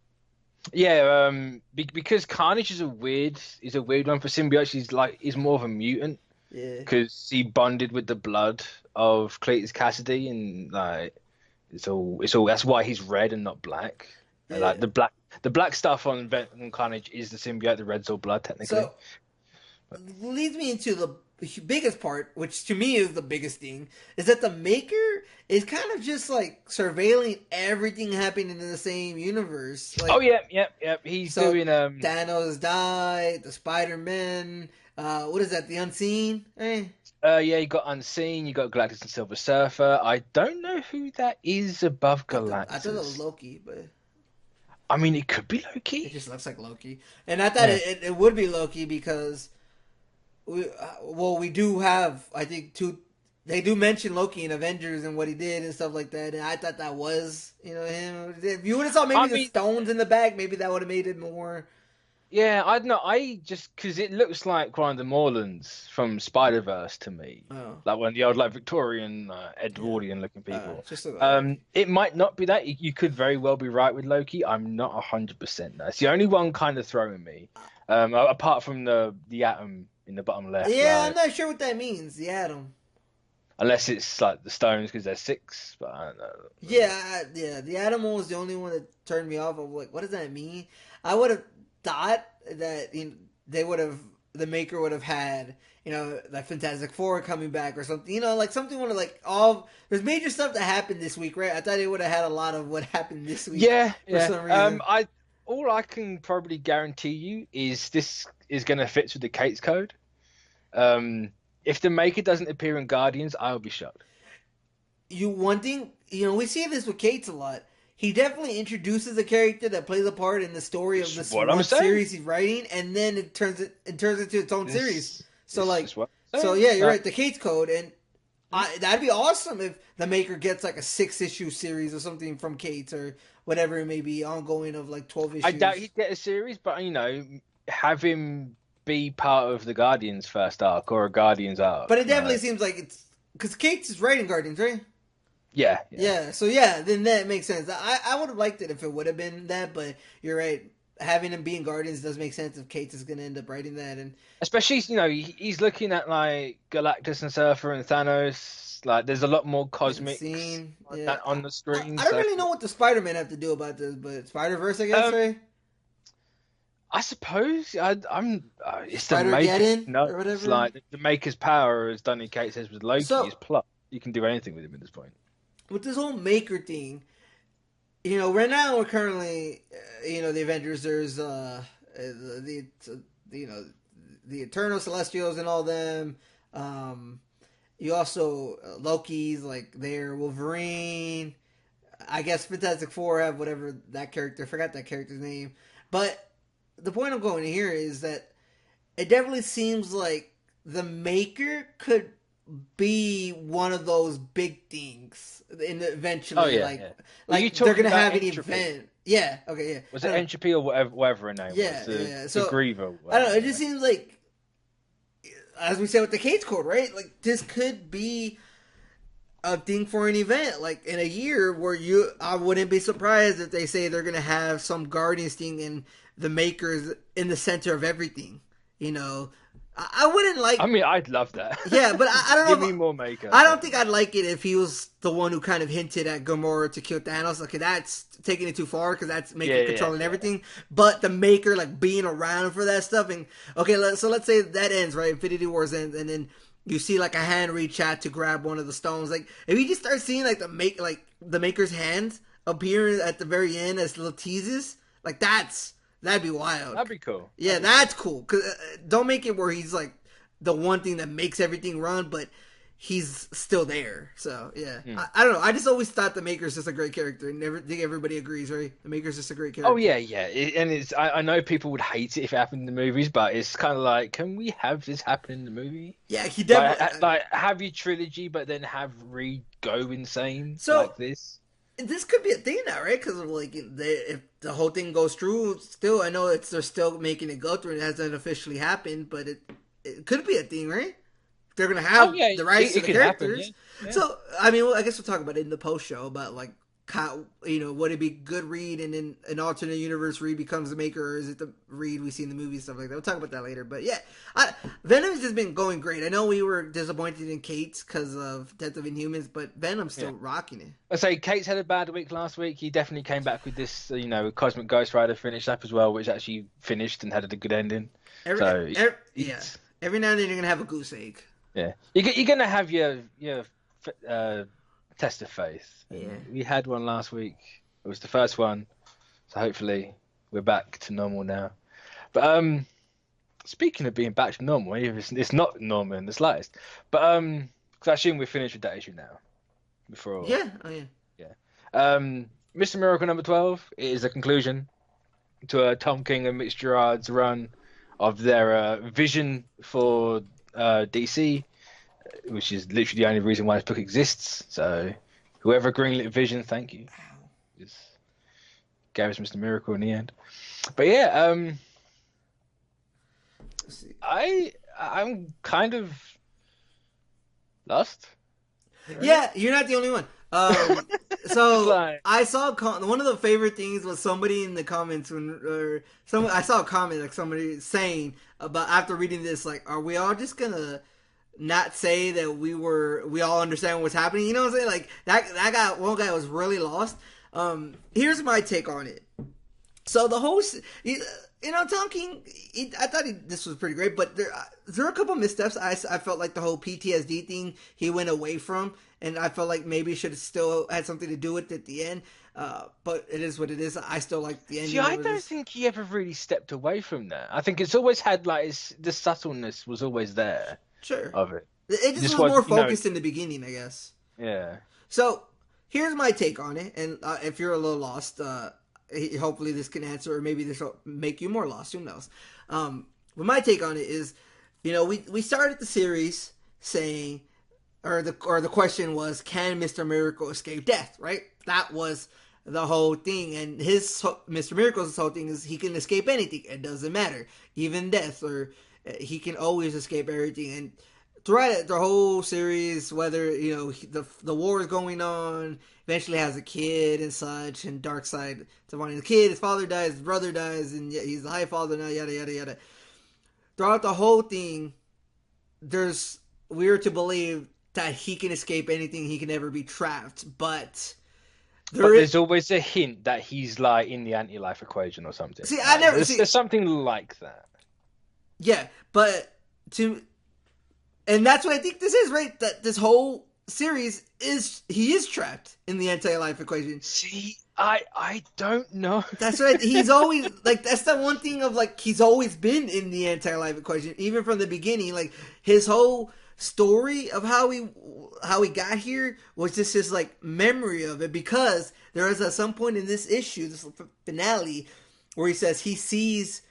Speaker 1: Yeah, because Carnage is a weird one for symbiotes. He's more of a mutant
Speaker 2: yeah,
Speaker 1: because he bonded with the blood of Cletus Cassidy, and like it's all. That's why he's red and not black. And,
Speaker 2: yeah.
Speaker 1: like the black stuff on Carnage is the symbiote. The red's all blood technically.
Speaker 2: So leads me into the biggest part, which to me is the biggest thing, is that the Maker is kind of just like surveilling everything happening in the same universe. Like,
Speaker 1: Oh yeah, yeah. He's
Speaker 2: so
Speaker 1: doing
Speaker 2: Thanos died, the Spider Man. What is that? The Unseen.
Speaker 1: yeah, you got Unseen, you got Galactus and Silver Surfer. I don't know who that is above
Speaker 2: I thought it was
Speaker 1: Galactus.
Speaker 2: Loki, but
Speaker 1: I mean, it could be
Speaker 2: it
Speaker 1: Loki.
Speaker 2: just looks like Loki. And I thought
Speaker 1: Yeah.
Speaker 2: it would be Loki because we do have I think two. They do mention Loki in Avengers and what he did and stuff like that, and I thought that was him. If you would have saw maybe
Speaker 1: I
Speaker 2: the
Speaker 1: mean,
Speaker 2: stones in the back, maybe that would have made it more.
Speaker 1: yeah, I don't know. I just because it looks like one of the Morlands from Spider Verse to me,
Speaker 2: Oh,
Speaker 1: like one of the old like Victorian,
Speaker 2: yeah.
Speaker 1: Edwardian looking people.
Speaker 2: Just look like Loki.
Speaker 1: It might not be that. You could very well be right with Loki. I'm not 100%. That's the only one kind of throwing me. Apart from the atom in the bottom left,
Speaker 2: Yeah, I'm
Speaker 1: like
Speaker 2: not sure what that means. The Atom.
Speaker 1: unless it's like the stones because they're six, but I don't know.
Speaker 2: Yeah. The Atom one was the only one that turned me off. Of like, what does that mean? I would have thought that they would have the Maker would have had like Fantastic Four coming back or something. Like something would have like all there's major stuff that happened this week, right? I thought it would have had a lot of what happened this week.
Speaker 1: Yeah,
Speaker 2: For
Speaker 1: yeah.
Speaker 2: some reason.
Speaker 1: I all I can probably guarantee you is this is going to fit with the Kate's code. If the Maker doesn't appear in Guardians, I'll be shocked.
Speaker 2: One thing we see this with Cates a lot. He definitely introduces a character that plays a part in the story of this
Speaker 1: what I'm
Speaker 2: one
Speaker 1: saying.
Speaker 2: series he's writing, and then it turns into its own series. So like,
Speaker 1: is what
Speaker 2: so yeah, you're right. The Cates Code, and that'd be awesome if the Maker gets like a 6-issue series or something from Cates or whatever it may be, ongoing of like 12 issues.
Speaker 1: I doubt he'd get a series, but have him be part of the Guardians first arc or a Guardians arc.
Speaker 2: But it definitely seems like it's because Cates is writing Guardians, right?
Speaker 1: Yeah.
Speaker 2: Yeah, so yeah, then that makes sense. I would have liked it if it would have been that, but you're right. Having him be in Guardians does make sense if Cates is going to end up writing that. And
Speaker 1: Especially, he's looking at like Galactus and Surfer and Thanos. Like, there's a lot more cosmic
Speaker 2: scene, yeah.
Speaker 1: that on the screen.
Speaker 2: I don't really know what the Spider-Man have to do about this, but Spider-Verse, I guess, right?
Speaker 1: I suppose it's
Speaker 2: Spider-Geddon
Speaker 1: No,
Speaker 2: or whatever?
Speaker 1: it's like the Maker's power, as Donny Cates says with Loki,
Speaker 2: So-
Speaker 1: is plot. You can do anything with him at this point.
Speaker 2: With this whole Maker thing, right now we're currently, the Avengers. There's the Eternal Celestials and all them. You also Loki's like there, Wolverine. I guess Fantastic Four have whatever that character. I forgot that character's name, but the point I'm going to here is that it definitely seems like the Maker could be one of those big things eventually.
Speaker 1: Oh, yeah,
Speaker 2: like,
Speaker 1: yeah.
Speaker 2: like
Speaker 1: talking
Speaker 2: they're gonna
Speaker 1: about
Speaker 2: have an
Speaker 1: Entropy?
Speaker 2: event. Yeah. Okay. Yeah.
Speaker 1: Was it Entropy or whatever her name
Speaker 2: Yeah,
Speaker 1: was?
Speaker 2: yeah.
Speaker 1: The
Speaker 2: So,
Speaker 1: Griever.
Speaker 2: I don't know. It just seems like, as we said with the Cates Code, right? Like this could be a thing for an event like in a year where I wouldn't be surprised if they say they're gonna have some Guardians thing and the makers in the center of everything. You know, I wouldn't
Speaker 1: I
Speaker 2: like.
Speaker 1: mean, I'd love that.
Speaker 2: Yeah, but I don't
Speaker 1: Give
Speaker 2: know.
Speaker 1: me more Maker.
Speaker 2: I don't think I'd like it if he was the one who kind of hinted at Gamora to kill Thanos. Okay, that's taking it too far because that's making controlling everything. But the Maker, like being around for that stuff, and okay, so let's say that ends right. Infinity Wars ends, and then you see like a hand reach out to grab one of the stones. Like if you just start seeing like the Maker's hands appear at the very end as little teases, like that'd be wild.
Speaker 1: That'd be cool.
Speaker 2: Yeah, that's cool. Cause don't make it where he's like the one thing that makes everything run, but he's still there. So yeah, I don't know. I just always thought the Maker's just a great character, and I think everybody agrees, right? The Maker's just a great character.
Speaker 1: Oh yeah, yeah, and it's I know people would hate it if it happened in the movies, but it's kind of like, can we have this happen in the movie?
Speaker 2: Yeah, he definitely
Speaker 1: like have your trilogy, but then have Reed go insane like this.
Speaker 2: This could be a thing now, right? Because like if the whole thing goes through, still I know they're still making it go through, and it hasn't officially happened, but it could be a thing, right? They're gonna have the rights to the characters. Happen, yeah. So I mean, I guess we'll talk about it in the post show about like how, would it be good Reed and in an alternate universe Reed becomes the Maker, or is it the Reed we see in the movie, stuff like that. We'll talk about that later. But yeah, Venom's just been going great. I know we were disappointed in Kate's because of Death of Inhumans, but Venom's still rocking it.
Speaker 1: I say Kate's had a bad week last week. He definitely came back with this, Cosmic Ghost Rider finished up as well, which actually finished and had a good ending. Every
Speaker 2: now and then you're gonna have a goose egg.
Speaker 1: Yeah, you're gonna have your test of faith.
Speaker 2: Yeah,
Speaker 1: we had one last week. It was the first one, so hopefully we're back to normal now. But speaking of being back to normal, it's not normal in the slightest. But because I assume we're finished with that issue now.
Speaker 2: Yeah.
Speaker 1: Mr. Miracle number 12 is the conclusion to Tom King and Mitch Gerard's run of their vision for DC, which is literally the only reason why this book exists. So whoever greenlit Vision, thank you. Just gave us Mr. Miracle in the end. But yeah, I'm kind of lost.
Speaker 2: Right? Yeah, you're not the only one. So I saw one of the favorite things was somebody in the comments I saw a comment like somebody saying about after reading this, like, are we all just gonna not say that we all understand what's happening? You know what I'm saying? Like that one guy was really lost. Here's my take on it. So the host, Tom King, I thought this was pretty great, but there are a couple missteps. I felt like the whole PTSD thing he went away from, and I felt like maybe it should have still had something to do with it at the end. But it is what it is. I still like the ending.
Speaker 1: See, I don't think he ever really stepped away from that. I think it's always had the subtleness was always there.
Speaker 2: Sure.
Speaker 1: Of it.
Speaker 2: It just was more focused in the beginning, I guess.
Speaker 1: Yeah.
Speaker 2: So here's my take on it, and if you're a little lost, hopefully this can answer, or maybe this will make you more lost. Who knows? But my take on it is, we started the series saying, or the question was, can Mr. Miracle escape death? Right? That was the whole thing, and Mr. Miracle's whole thing is he can escape anything. It doesn't matter, even death, or he can always escape everything. And throughout the whole series, whether the war is going on, eventually has a kid and such, and Darkseid to finding the kid, his father dies, his brother dies, and he's the High Father now, yada yada yada. Throughout the whole thing, we're to believe that he can escape anything, he can never be trapped, but
Speaker 1: there's always a hint that he's like in the anti-life equation or something.
Speaker 2: See,
Speaker 1: there's something like that.
Speaker 2: Yeah, but and that's what I think this is, right? That this whole series he is trapped in the anti-life equation.
Speaker 1: See, I don't know.
Speaker 2: That's right. He's always like, that's the one thing of like, he's always been in the anti-life equation, even from the beginning. Like his whole story of how he got here was just his like memory of it, because there is at some point in this issue, this finale, where he says he sees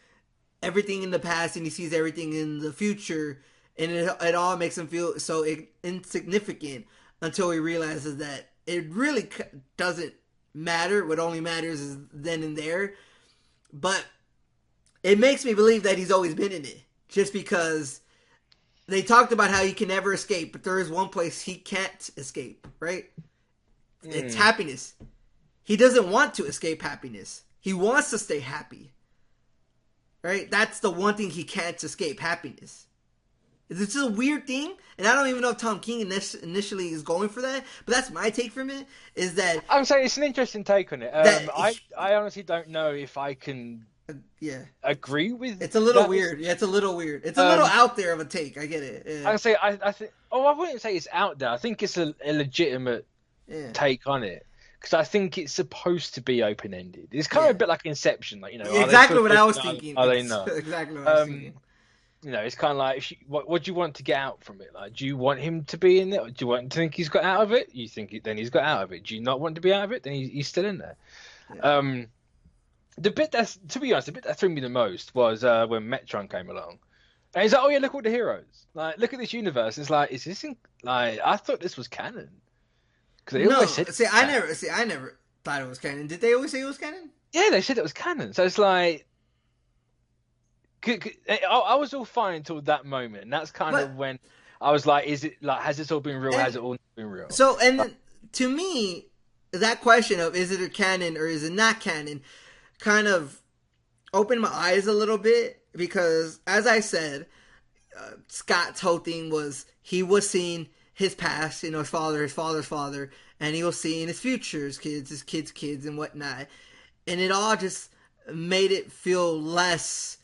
Speaker 2: everything in the past and he sees everything in the future, and it all makes him feel so insignificant until he realizes that it really doesn't matter. What only matters is then and there. But it makes me believe that he's always been in it, just because they talked about how he can never escape, but there is one place he can't escape, right? It's happiness. He doesn't want to escape happiness. He wants to stay happy. Right? That's the one thing he can't escape, happiness. This is a weird thing, and I don't even know if Tom King initially is going for that, but that's my take from it, is that...
Speaker 1: I'm saying it's an interesting take on it. I honestly don't know if I can agree with
Speaker 2: It's a little weird. Yeah, it's a little weird. It's a little out there of a take. I get it. Yeah.
Speaker 1: I say I think... Oh, I wouldn't say it's out there. I think it's a legitimate take on it. Because I think it's supposed to be open-ended. It's kind of a bit like Inception. Like,
Speaker 2: exactly what I was thinking.
Speaker 1: Are they not?
Speaker 2: Exactly what I was thinking.
Speaker 1: It's kind of like, what do you want to get out from it? Like, do you want him to be in it? Or do you want to think he's got out of it? You think then he's got out of it. Do you not want to be out of it? Then he's still in there. Yeah. The bit to be honest, the bit that threw me the most was when Metron came along. And he's like, oh yeah, look at all the heroes. Like, look at this universe. It's like, is this I thought this was canon.
Speaker 2: No, I never thought it was canon. Did they always say it was canon?
Speaker 1: Yeah, they said it was canon. So it's like, I was all fine until that moment. And that's kind of when I was like, is it like, has this all been real? Has it all been real?
Speaker 2: So, to me, that question of is it a canon or is it not canon kind of opened my eyes a little bit, because as I said, Scott's whole thing was he was seeing his past, his father's father, and he was seeing his future, his kids, and whatnot. And it all just made it feel less,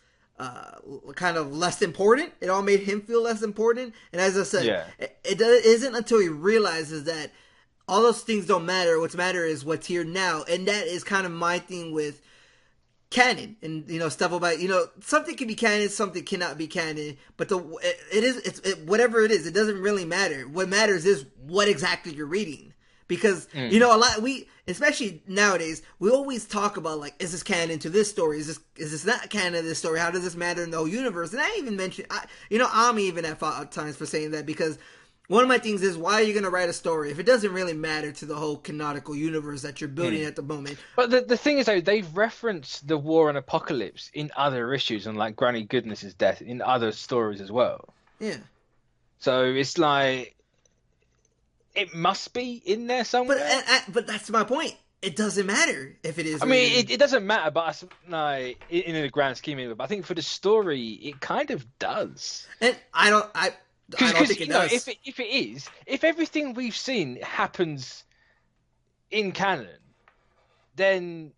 Speaker 2: kind of less important. It all made him feel less important. And as I said, it isn't until he realizes that all those things don't matter. What's matter is what's here now. And that is kind of my thing with canon and stuff about something can be canon, something cannot be canon, but whatever it is, it doesn't really matter. What matters is what exactly you're reading, because a lot especially nowadays, we always talk about like, is this canon to this story, is this not canon to this story, how does this matter in the whole universe? And I even mentioned I'm even at fault times for saying that, because one of my things is, why are you going to write a story if it doesn't really matter to the whole canonical universe that you're building at the moment?
Speaker 1: But the thing is, though, they've referenced the War and Apocalypse in other issues, and like Granny Goodness's death in other stories as well.
Speaker 2: Yeah.
Speaker 1: So it's like, it must be in there somewhere.
Speaker 2: But that's my point. It doesn't matter if it is.
Speaker 1: I mean, it doesn't matter, but like, in the grand scheme of it. But I think for the story, it kind of does.
Speaker 2: And I don't think it does.
Speaker 1: If everything we've seen happens in canon, then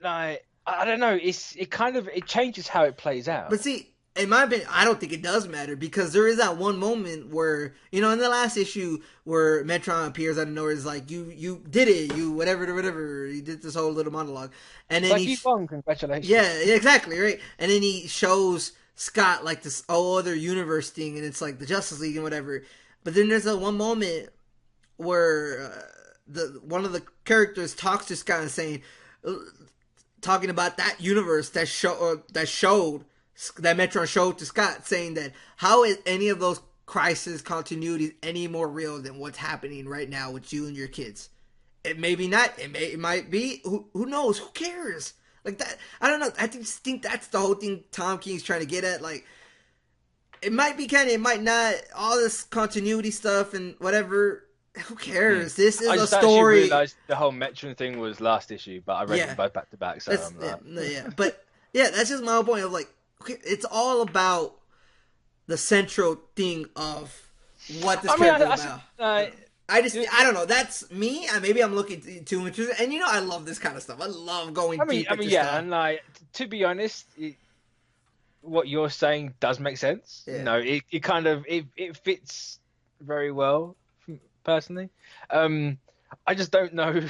Speaker 1: like, I don't know, it changes how it plays out.
Speaker 2: But see, in my opinion, I don't think it does matter, because there is that one moment where, in the last issue where Metron appears out of nowhere, is like, you did it, you whatever, he did this whole little monologue, and then
Speaker 1: you won, congratulations.
Speaker 2: Yeah, exactly, right. And then he shows Scott like this other universe thing, and it's like the Justice League and whatever. But then there's one moment where one of the characters talks to Scott and talking about that universe that Metron showed to Scott, saying that how is any of those crisis continuities any more real than what's happening right now with you and your kids? It may be not. It might be. Who knows? Who cares? Like that, I don't know. I just think that's the whole thing Tom King's trying to get at. Like, it might be canon, it might not. All this continuity stuff and whatever. Who cares? This is a story.
Speaker 1: I just realized the whole Metron thing was last issue, but I read them both back to back. So I'm like,
Speaker 2: but that's just my whole point of like, okay, it's all about the central thing of what this character is about. I don't know. That's me. Maybe I'm looking too much. And I love this kind of stuff. I love going deep into stuff.
Speaker 1: And like, to be honest, what you're saying does make sense. Yeah. It kind of it fits very well, personally. I just don't know.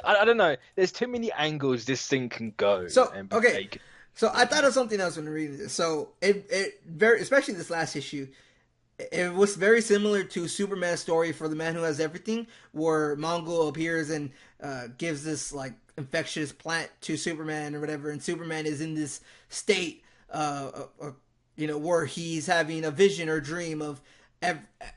Speaker 1: I don't know. There's too many angles this thing can go.
Speaker 2: So okay. So I thought of something else when reading this. So it very, especially this last issue, it was very similar to Superman's story for the Man Who Has Everything, where Mongul appears and gives this like infectious plant to Superman or whatever, and Superman is in this state, where he's having a vision or dream of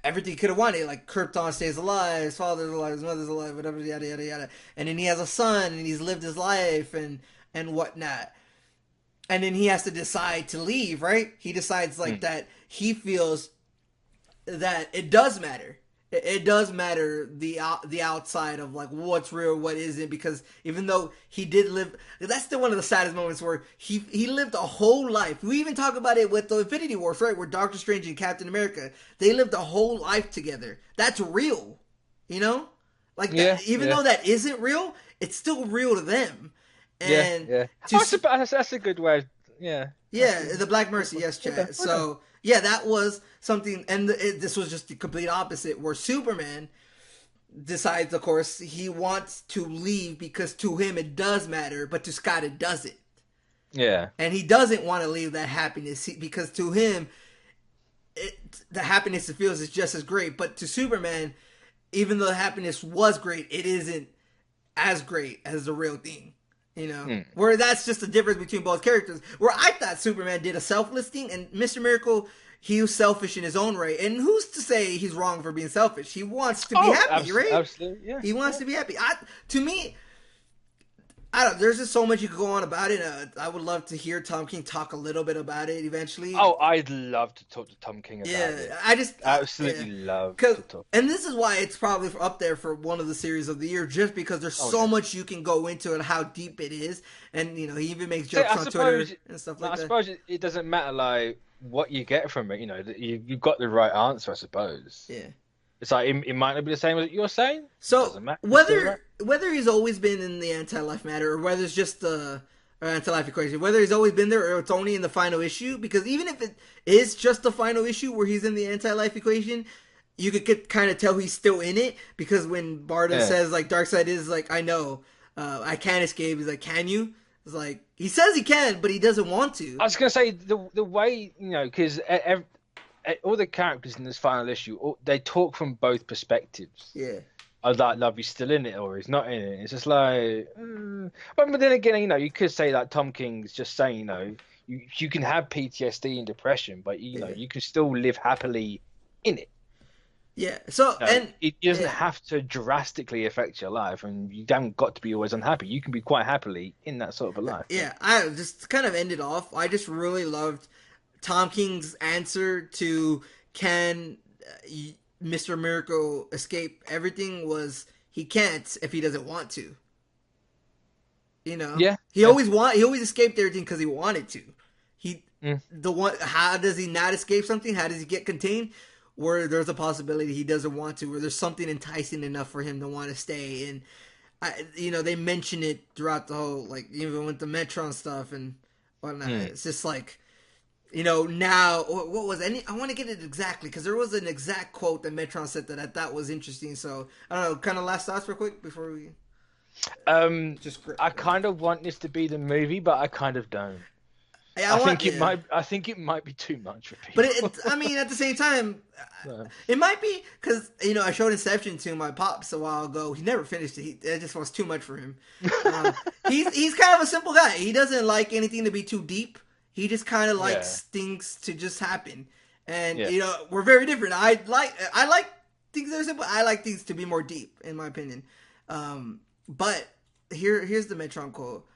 Speaker 2: everything he could have wanted, like Krypton stays alive, his father's alive, his mother's alive, whatever, yada yada yada, and then he has a son and he's lived his life and whatnot. And then he has to decide to leave, right? He decides that he feels that it does matter. It does matter the outside of like what's real, what isn't, because even though he did live, that's still one of the saddest moments where he lived a whole life. We even talk about it with the Infinity Wars, right? Where Doctor Strange and Captain America, they lived a whole life together. That's real, you know, like
Speaker 1: Yeah,
Speaker 2: that. Even
Speaker 1: yeah,
Speaker 2: though that isn't real, it's still real to them.
Speaker 1: yeah,
Speaker 2: And
Speaker 1: yeah.
Speaker 2: to
Speaker 1: That's a good way. Yeah, that's
Speaker 2: yeah,
Speaker 1: a
Speaker 2: the Black
Speaker 1: good
Speaker 2: Mercy,
Speaker 1: one.
Speaker 2: yes,
Speaker 1: Okay,
Speaker 2: chat.
Speaker 1: okay.
Speaker 2: So yeah, that was something, and this was just the complete opposite. Where Superman decides, of course, he wants to leave because to him it does matter, but to Scott it doesn't,
Speaker 1: Yeah,
Speaker 2: and he doesn't want to leave that happiness because to him, the happiness it feels is just as great. But to Superman, even though the happiness was great, it isn't as great as the real thing. You know,
Speaker 1: mm.
Speaker 2: where that's just the difference between both characters. Where I thought Superman did a selfless thing, and Mr. Miracle, he was selfish in his own right. And who's to say he's wrong for being selfish? He wants to be
Speaker 1: Oh,
Speaker 2: happy, right?
Speaker 1: absolutely. Yeah,
Speaker 2: He wants
Speaker 1: yeah.
Speaker 2: to be happy. To me, I don't. There's just so much you could go on about it. I would love to hear Tom King talk a little bit about it eventually.
Speaker 1: Oh, I'd love to talk to Tom King about
Speaker 2: Yeah,
Speaker 1: it.
Speaker 2: I just
Speaker 1: Absolutely
Speaker 2: yeah.
Speaker 1: love
Speaker 2: Cause,
Speaker 1: to talk.
Speaker 2: and this is why it's probably up there for one of the series of the year, just because there's
Speaker 1: Oh
Speaker 2: so
Speaker 1: yeah.
Speaker 2: much you can go into and how deep it is, and you know he even makes
Speaker 1: So
Speaker 2: jokes
Speaker 1: I
Speaker 2: on Twitter
Speaker 1: suppose,
Speaker 2: and stuff
Speaker 1: like,
Speaker 2: like
Speaker 1: I
Speaker 2: that.
Speaker 1: suppose it doesn't matter like what you get from it. You know, that you've got the right answer. I suppose
Speaker 2: Yeah.
Speaker 1: it's like it might not be the same as what you're saying. It
Speaker 2: So
Speaker 1: doesn't matter. It's still right.
Speaker 2: whether he's always been in the anti-life matter, or whether it's just the anti-life equation, whether he's always been there or it's only in the final issue, because even if it is just the final issue where he's in the anti-life equation, you could kind of tell he's still in it, because when Barda
Speaker 1: Yeah.
Speaker 2: says like Darkseid is like, I know, I can't escape. He's like, can you? It's like he says he can, but he doesn't want to.
Speaker 1: I was gonna say the way because all the characters in this final issue they talk from both perspectives.
Speaker 2: Yeah.
Speaker 1: Of that love, he's still in it or he's not in it. It's just like, but then again, you could say that Tom King's just saying, you can have PTSD and depression, but you can still live happily in it.
Speaker 2: Yeah. So and
Speaker 1: It doesn't
Speaker 2: yeah.
Speaker 1: have to drastically affect your life, and you haven't got to be always unhappy. You can be quite happily in that sort of a life.
Speaker 2: Yeah, I just kind of ended off. I just really loved Tom King's answer to can Mr. Miracle escape everything was he can't if he doesn't want to. You know,
Speaker 1: Yeah,
Speaker 2: he
Speaker 1: yeah.
Speaker 2: always escaped everything because he wanted to. He
Speaker 1: Mm.
Speaker 2: the one how does he not escape something? How does he get contained? Where there's a possibility he doesn't want to, where there's something enticing enough for him to want to stay. And they mention it throughout the whole, like even with the Metron stuff and whatnot. It's just like, now what was any? I want to get it exactly because there was an exact quote that Metron said that I thought was interesting. So I don't know. Kind of last thoughts real quick before we just.
Speaker 1: I kind of want this to be the movie, but I kind of don't.
Speaker 2: I
Speaker 1: think it might. I think it might be too much for people.
Speaker 2: But I mean, at the same time,
Speaker 1: No.
Speaker 2: it might be because I showed Inception to my pops a while ago. He never finished it. It just was too much for him. He's kind of a simple guy. He doesn't like anything to be too deep. He just kind of likes things to just happen. And we're very different. I like things that are simple. I like things to be more deep, in my opinion. But here's the Metron quote.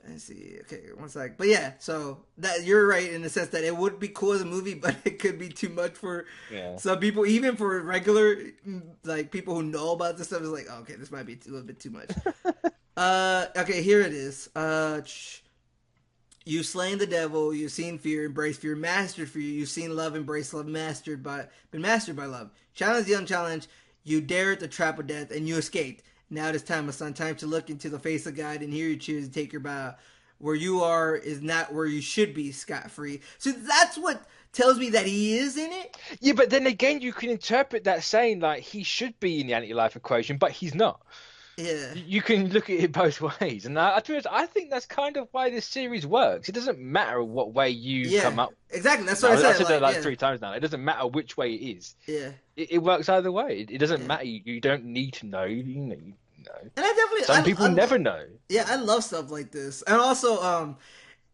Speaker 2: Let's see. Okay, one sec. But yeah, so that you're right in the sense that it would be cool as a movie, but it could be too much for some people, even for regular like people who know about this stuff. Is like, okay, this might be a little bit too much. Okay, here it is. You've slain the devil. You've seen fear, embraced fear, mastered fear. You've seen love, embraced love, been mastered by love. Challenge the unchallenged. You dared the trap of death, and you escaped. Now it is time, my son, time to look into the face of God and here you choose to take your bow. Where you are is not where you should be, scot-free. So that's what tells me that he is in it.
Speaker 1: Yeah, but then again, you can interpret that saying like he should be in the anti-life equation, but he's not.
Speaker 2: Yeah.
Speaker 1: You can look at it both ways. And I think that's kind of why this series works. It doesn't matter what way you come up.
Speaker 2: Exactly. That's what I said.
Speaker 1: I said that like 3 times now. It doesn't matter which way it is.
Speaker 2: Yeah.
Speaker 1: It works either way. It doesn't matter. You don't need to know. You know.
Speaker 2: And I definitely
Speaker 1: some people never know.
Speaker 2: Yeah, I love stuff like this. And also,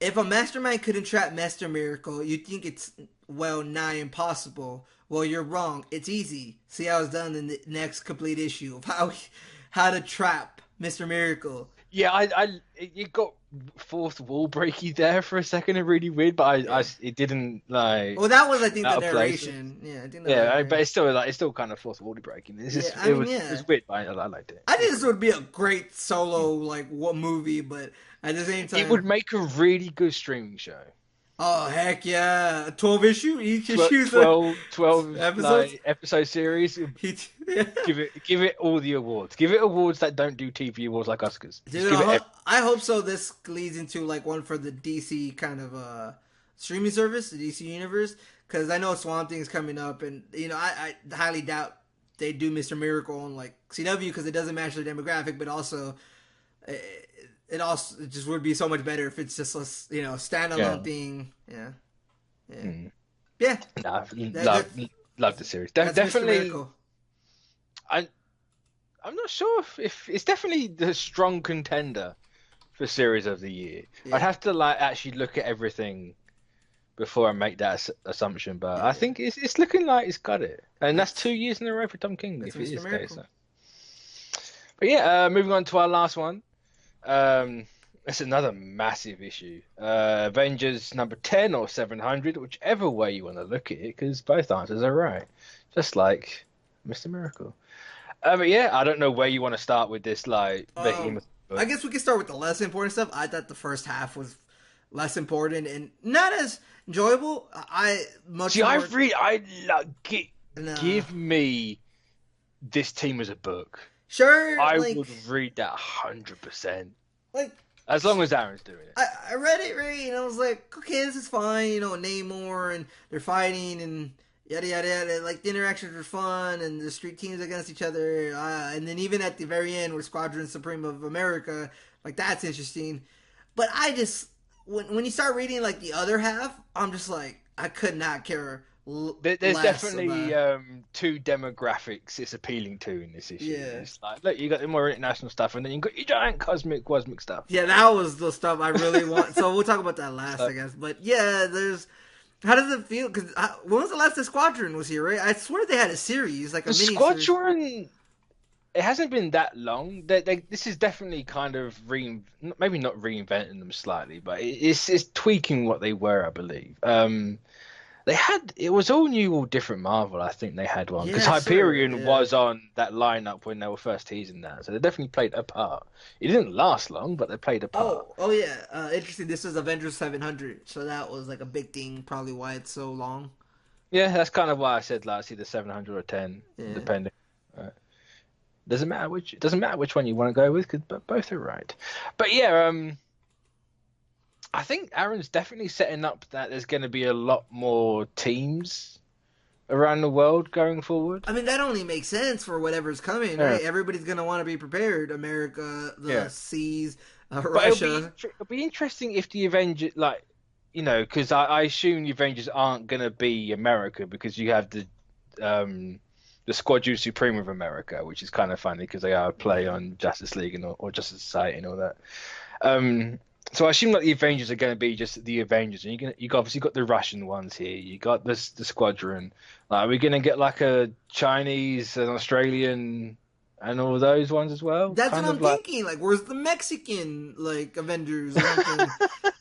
Speaker 2: if a mastermind couldn't trap Master Miracle, you think it's nigh impossible. Well, you're wrong. It's easy. See how it's done in the next complete issue of how to trap Mr. Miracle.
Speaker 1: Yeah, you got fourth wall breaky there for a second, and really weird, but
Speaker 2: Yeah.
Speaker 1: it didn't like
Speaker 2: Well, that was I think the
Speaker 1: out of place.
Speaker 2: narration. Yeah, I think that was the
Speaker 1: Yeah, but
Speaker 2: narration.
Speaker 1: it's still kind of fourth wall breaking.
Speaker 2: Yeah, I mean,
Speaker 1: It
Speaker 2: yeah.
Speaker 1: was weird, but I liked it.
Speaker 2: I
Speaker 1: It was
Speaker 2: think this
Speaker 1: cool.
Speaker 2: would be a great solo like what movie, but at the same
Speaker 1: It would
Speaker 2: time,
Speaker 1: make a really good streaming show.
Speaker 2: oh heck yeah, 12 issue each issue's
Speaker 1: 12
Speaker 2: episodes.
Speaker 1: like episode series.
Speaker 2: Yeah.
Speaker 1: Give it all the awards. Give it awards that don't do TV awards like Oscars. Just
Speaker 2: Dude,
Speaker 1: give it.
Speaker 2: I hope so. This leads into like one for the DC kind of streaming service, the DC universe, because I know Swamp Thing's coming up, and I highly doubt they do Mister Miracle on like CW because it doesn't match their demographic, but also it just would be so much better if it's just a standalone
Speaker 1: Yeah.
Speaker 2: thing. Yeah, yeah,
Speaker 1: Mm.
Speaker 2: yeah.
Speaker 1: Nah,
Speaker 2: That,
Speaker 1: love the series.
Speaker 2: that's Mister
Speaker 1: Definitely.
Speaker 2: Miracle.
Speaker 1: I I'm not sure if it's definitely the strong contender for series of the year.
Speaker 2: Yeah.
Speaker 1: I'd have to like actually look at everything before I make that assumption, but I
Speaker 2: Yeah.
Speaker 1: think it's looking like it's got it, and that's
Speaker 2: That's
Speaker 1: 2 years in a row for Tom King
Speaker 2: that's
Speaker 1: if it
Speaker 2: Mister
Speaker 1: is the case.
Speaker 2: Miracle.
Speaker 1: So. But yeah, moving on to our last one. It's another massive issue. Avengers number 10 or 700, whichever way you want to look at it, because both answers are right, just like Mr. Miracle. But yeah, I don't know where you want to start with this like behemoth
Speaker 2: I
Speaker 1: book.
Speaker 2: guess we can start with the less important stuff. I thought the first half was less important and not as enjoyable. I much
Speaker 1: See,
Speaker 2: more.
Speaker 1: I like
Speaker 2: Nah.
Speaker 1: give me this team as a book.
Speaker 2: Sure,
Speaker 1: I
Speaker 2: like
Speaker 1: would read that 100%.
Speaker 2: like
Speaker 1: As long as Aaron's doing it.
Speaker 2: I read it right and I was like, okay, this is fine. Namor and they're fighting and yada yada yada. Like the interactions were fun and the street teams against each other. And then even at the very end, where Squadron Supreme of America, like that's interesting. But I just when you start reading like the other half, I'm just like I could not care
Speaker 1: There's
Speaker 2: less
Speaker 1: definitely
Speaker 2: about.
Speaker 1: two demographics it's appealing to in this issue.
Speaker 2: Yeah.
Speaker 1: It's like, look, you got the more international stuff, and then you got your giant cosmic stuff.
Speaker 2: Yeah, that was the stuff I really want. So we'll talk about that last,
Speaker 1: So,
Speaker 2: I guess. But yeah, there's. How does it feel? Because when was the last the Squadron was here? Right? I swear they had a series, like a
Speaker 1: the
Speaker 2: mini series.
Speaker 1: Squadron, it hasn't been that long. This is definitely kind of maybe not reinventing them slightly, but it's tweaking what they were, I believe. It was all new, all different Marvel. I think they had one because
Speaker 2: Yeah, sure.
Speaker 1: Hyperion
Speaker 2: Yeah.
Speaker 1: was on that lineup when they were first teasing that, so they definitely played a part. It didn't last long, but they played a part.
Speaker 2: Oh yeah. Interesting. This is Avengers 700, so that was like a big thing. Probably why it's so long.
Speaker 1: Yeah, that's kind of why I said like, it's either 700 or 10,
Speaker 2: Yeah.
Speaker 1: depending. Right. It doesn't matter which one you want to go with, because both are right. But yeah, I think Aaron's definitely setting up that there's going to be a lot more teams around the world going forward.
Speaker 2: I mean, that only makes sense for whatever's coming,
Speaker 1: Yeah.
Speaker 2: right? Everybody's gonna want to be prepared. America, the
Speaker 1: Yeah.
Speaker 2: seas,
Speaker 1: But
Speaker 2: Russia.
Speaker 1: it'll be interesting if the Avengers, like, because I assume the Avengers aren't going to be America because you have the Squadron Supreme of America, which is kind of funny because they are a play on Justice League or Justice Society and all that. So I assume that the Avengers are going to be just the Avengers, and you obviously got the Russian ones here. You got the Squadron. Like, are we going to get like a Chinese, an Australian, and all those ones as well?
Speaker 2: That's
Speaker 1: Kind
Speaker 2: what
Speaker 1: of
Speaker 2: I'm
Speaker 1: like,
Speaker 2: thinking. Like, where's the Mexican like Avengers or something?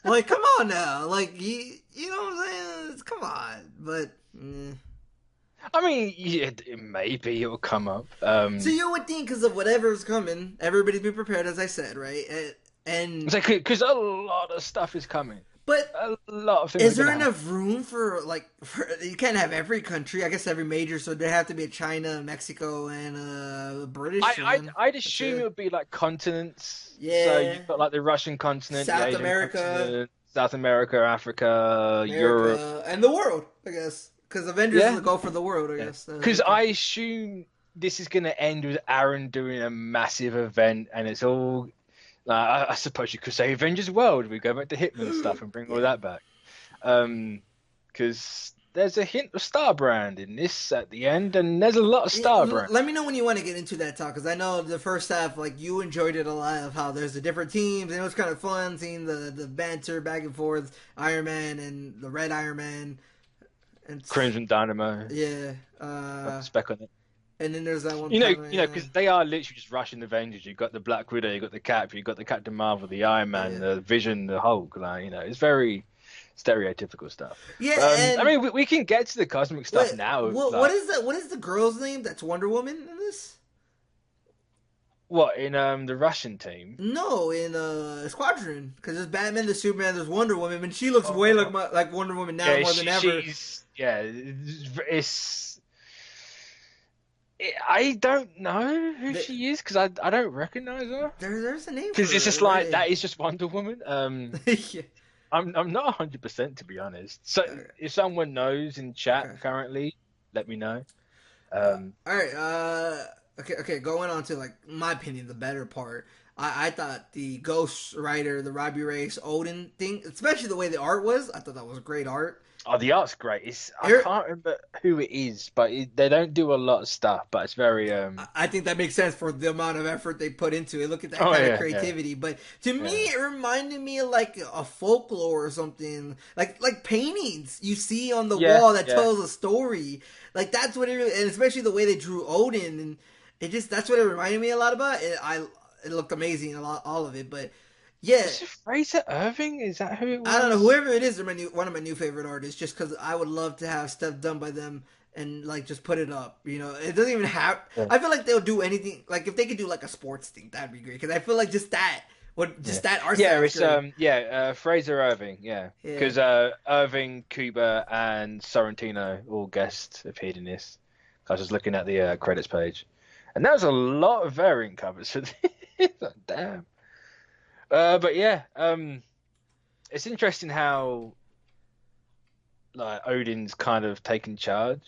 Speaker 2: Like, come on now. Like, you know what I'm saying? Come on. But
Speaker 1: I mean, yeah, maybe it'll come up.
Speaker 2: so you would think because of whatever's coming, everybody be prepared, as I said, right? And
Speaker 1: Because a lot of stuff is coming.
Speaker 2: but
Speaker 1: A lot of things.
Speaker 2: is
Speaker 1: are
Speaker 2: there
Speaker 1: gonna happen.
Speaker 2: enough room for you can't have every country? I guess every major, so there have to be a China, Mexico, and a British one.
Speaker 1: I'd assume it would be like continents. So
Speaker 2: Yeah.
Speaker 1: you've got like the Russian continent, the
Speaker 2: South
Speaker 1: Asian
Speaker 2: America.
Speaker 1: continent, South America, Africa, Europe.
Speaker 2: America and the world, I guess, because Avengers
Speaker 1: Yeah.
Speaker 2: is the goal for the world, I guess.
Speaker 1: Because I assume this is going to end with Aaron doing a massive event, and it's all. I suppose you could say Avengers World. We go back to Hitman stuff and bring all that back. Because there's a hint of Star Brand in this at the end, and there's a lot of Star Brand.
Speaker 2: Let me know when you want to get into that talk, because I know the first half, like you enjoyed it a lot of how there's the different teams, and it was kind of fun seeing the banter back and forth, Iron Man and the Red Iron Man, and
Speaker 1: Crimson Dynamo.
Speaker 2: yeah,
Speaker 1: Spec on it.
Speaker 2: And then there's that one
Speaker 1: You know,
Speaker 2: time,
Speaker 1: because they are literally just rushing Avengers. You've got the Black Widow, you've got the Cap, you've got the Captain Marvel, the Iron Man,
Speaker 2: yeah,
Speaker 1: the Vision, the Hulk. Like, it's very stereotypical stuff.
Speaker 2: yeah.
Speaker 1: But I
Speaker 2: And
Speaker 1: mean, we can get to the cosmic stuff
Speaker 2: wait,
Speaker 1: now.
Speaker 2: what
Speaker 1: Like,
Speaker 2: is that? What is the girl's name? That's Wonder Woman in this?
Speaker 1: what in the Russian team?
Speaker 2: No, in Squadron, because there's Batman, there's Superman, there's Wonder Woman, and she looks way
Speaker 1: Oh,
Speaker 2: like Wonder Woman now
Speaker 1: yeah,
Speaker 2: more than ever.
Speaker 1: it's. I don't know who
Speaker 2: The,
Speaker 1: she is because I don't recognize her.
Speaker 2: there's a name for
Speaker 1: Because it's just
Speaker 2: her,
Speaker 1: like
Speaker 2: right?
Speaker 1: that is just Wonder Woman.
Speaker 2: Yeah.
Speaker 1: I'm not 100% to be honest. So
Speaker 2: Okay.
Speaker 1: if someone knows in chat
Speaker 2: Okay.
Speaker 1: currently, let me know.
Speaker 2: All right. Okay. Going on to like my opinion, the better part. I thought the Ghost Rider, the Robbie Reyes Odin thing, especially the way the art was, I thought that was great art.
Speaker 1: Oh, the art's great. I
Speaker 2: Here,
Speaker 1: can't remember who it is, but they don't do a lot of stuff. But it's very
Speaker 2: I think that makes sense for the amount of effort they put into it. Look at that
Speaker 1: Oh
Speaker 2: kind of
Speaker 1: yeah,
Speaker 2: creativity. But to me,
Speaker 1: yeah,
Speaker 2: it reminded me of like a folklore or something, like paintings you see on the
Speaker 1: yeah,
Speaker 2: wall that
Speaker 1: yeah.
Speaker 2: tells a story. Like that's what it really, and especially the way they drew Odin, and it just that's what it reminded me a lot about. It looked amazing, all of it. But yeah,
Speaker 1: Is it Fraser Irving? Is that who it
Speaker 2: I don't know,
Speaker 1: was?
Speaker 2: whoever it is, they're one of my new favorite artists. Just because I would love to have stuff done by them and like just put it up. It doesn't even have.
Speaker 1: Yeah,
Speaker 2: I feel like they'll do anything. Like if they could do like a sports thing, that'd be great. Because I feel like
Speaker 1: yeah,
Speaker 2: that art
Speaker 1: yeah.
Speaker 2: style is
Speaker 1: It's
Speaker 2: great.
Speaker 1: Fraser Irving. Yeah,
Speaker 2: Yeah.
Speaker 1: because Irving, Kuba, and Sorrentino all guest appeared in this. I was just looking at the credits page, and there was a lot of variant covers for this. Damn. But yeah, it's interesting how like Odin's kind of taking charge,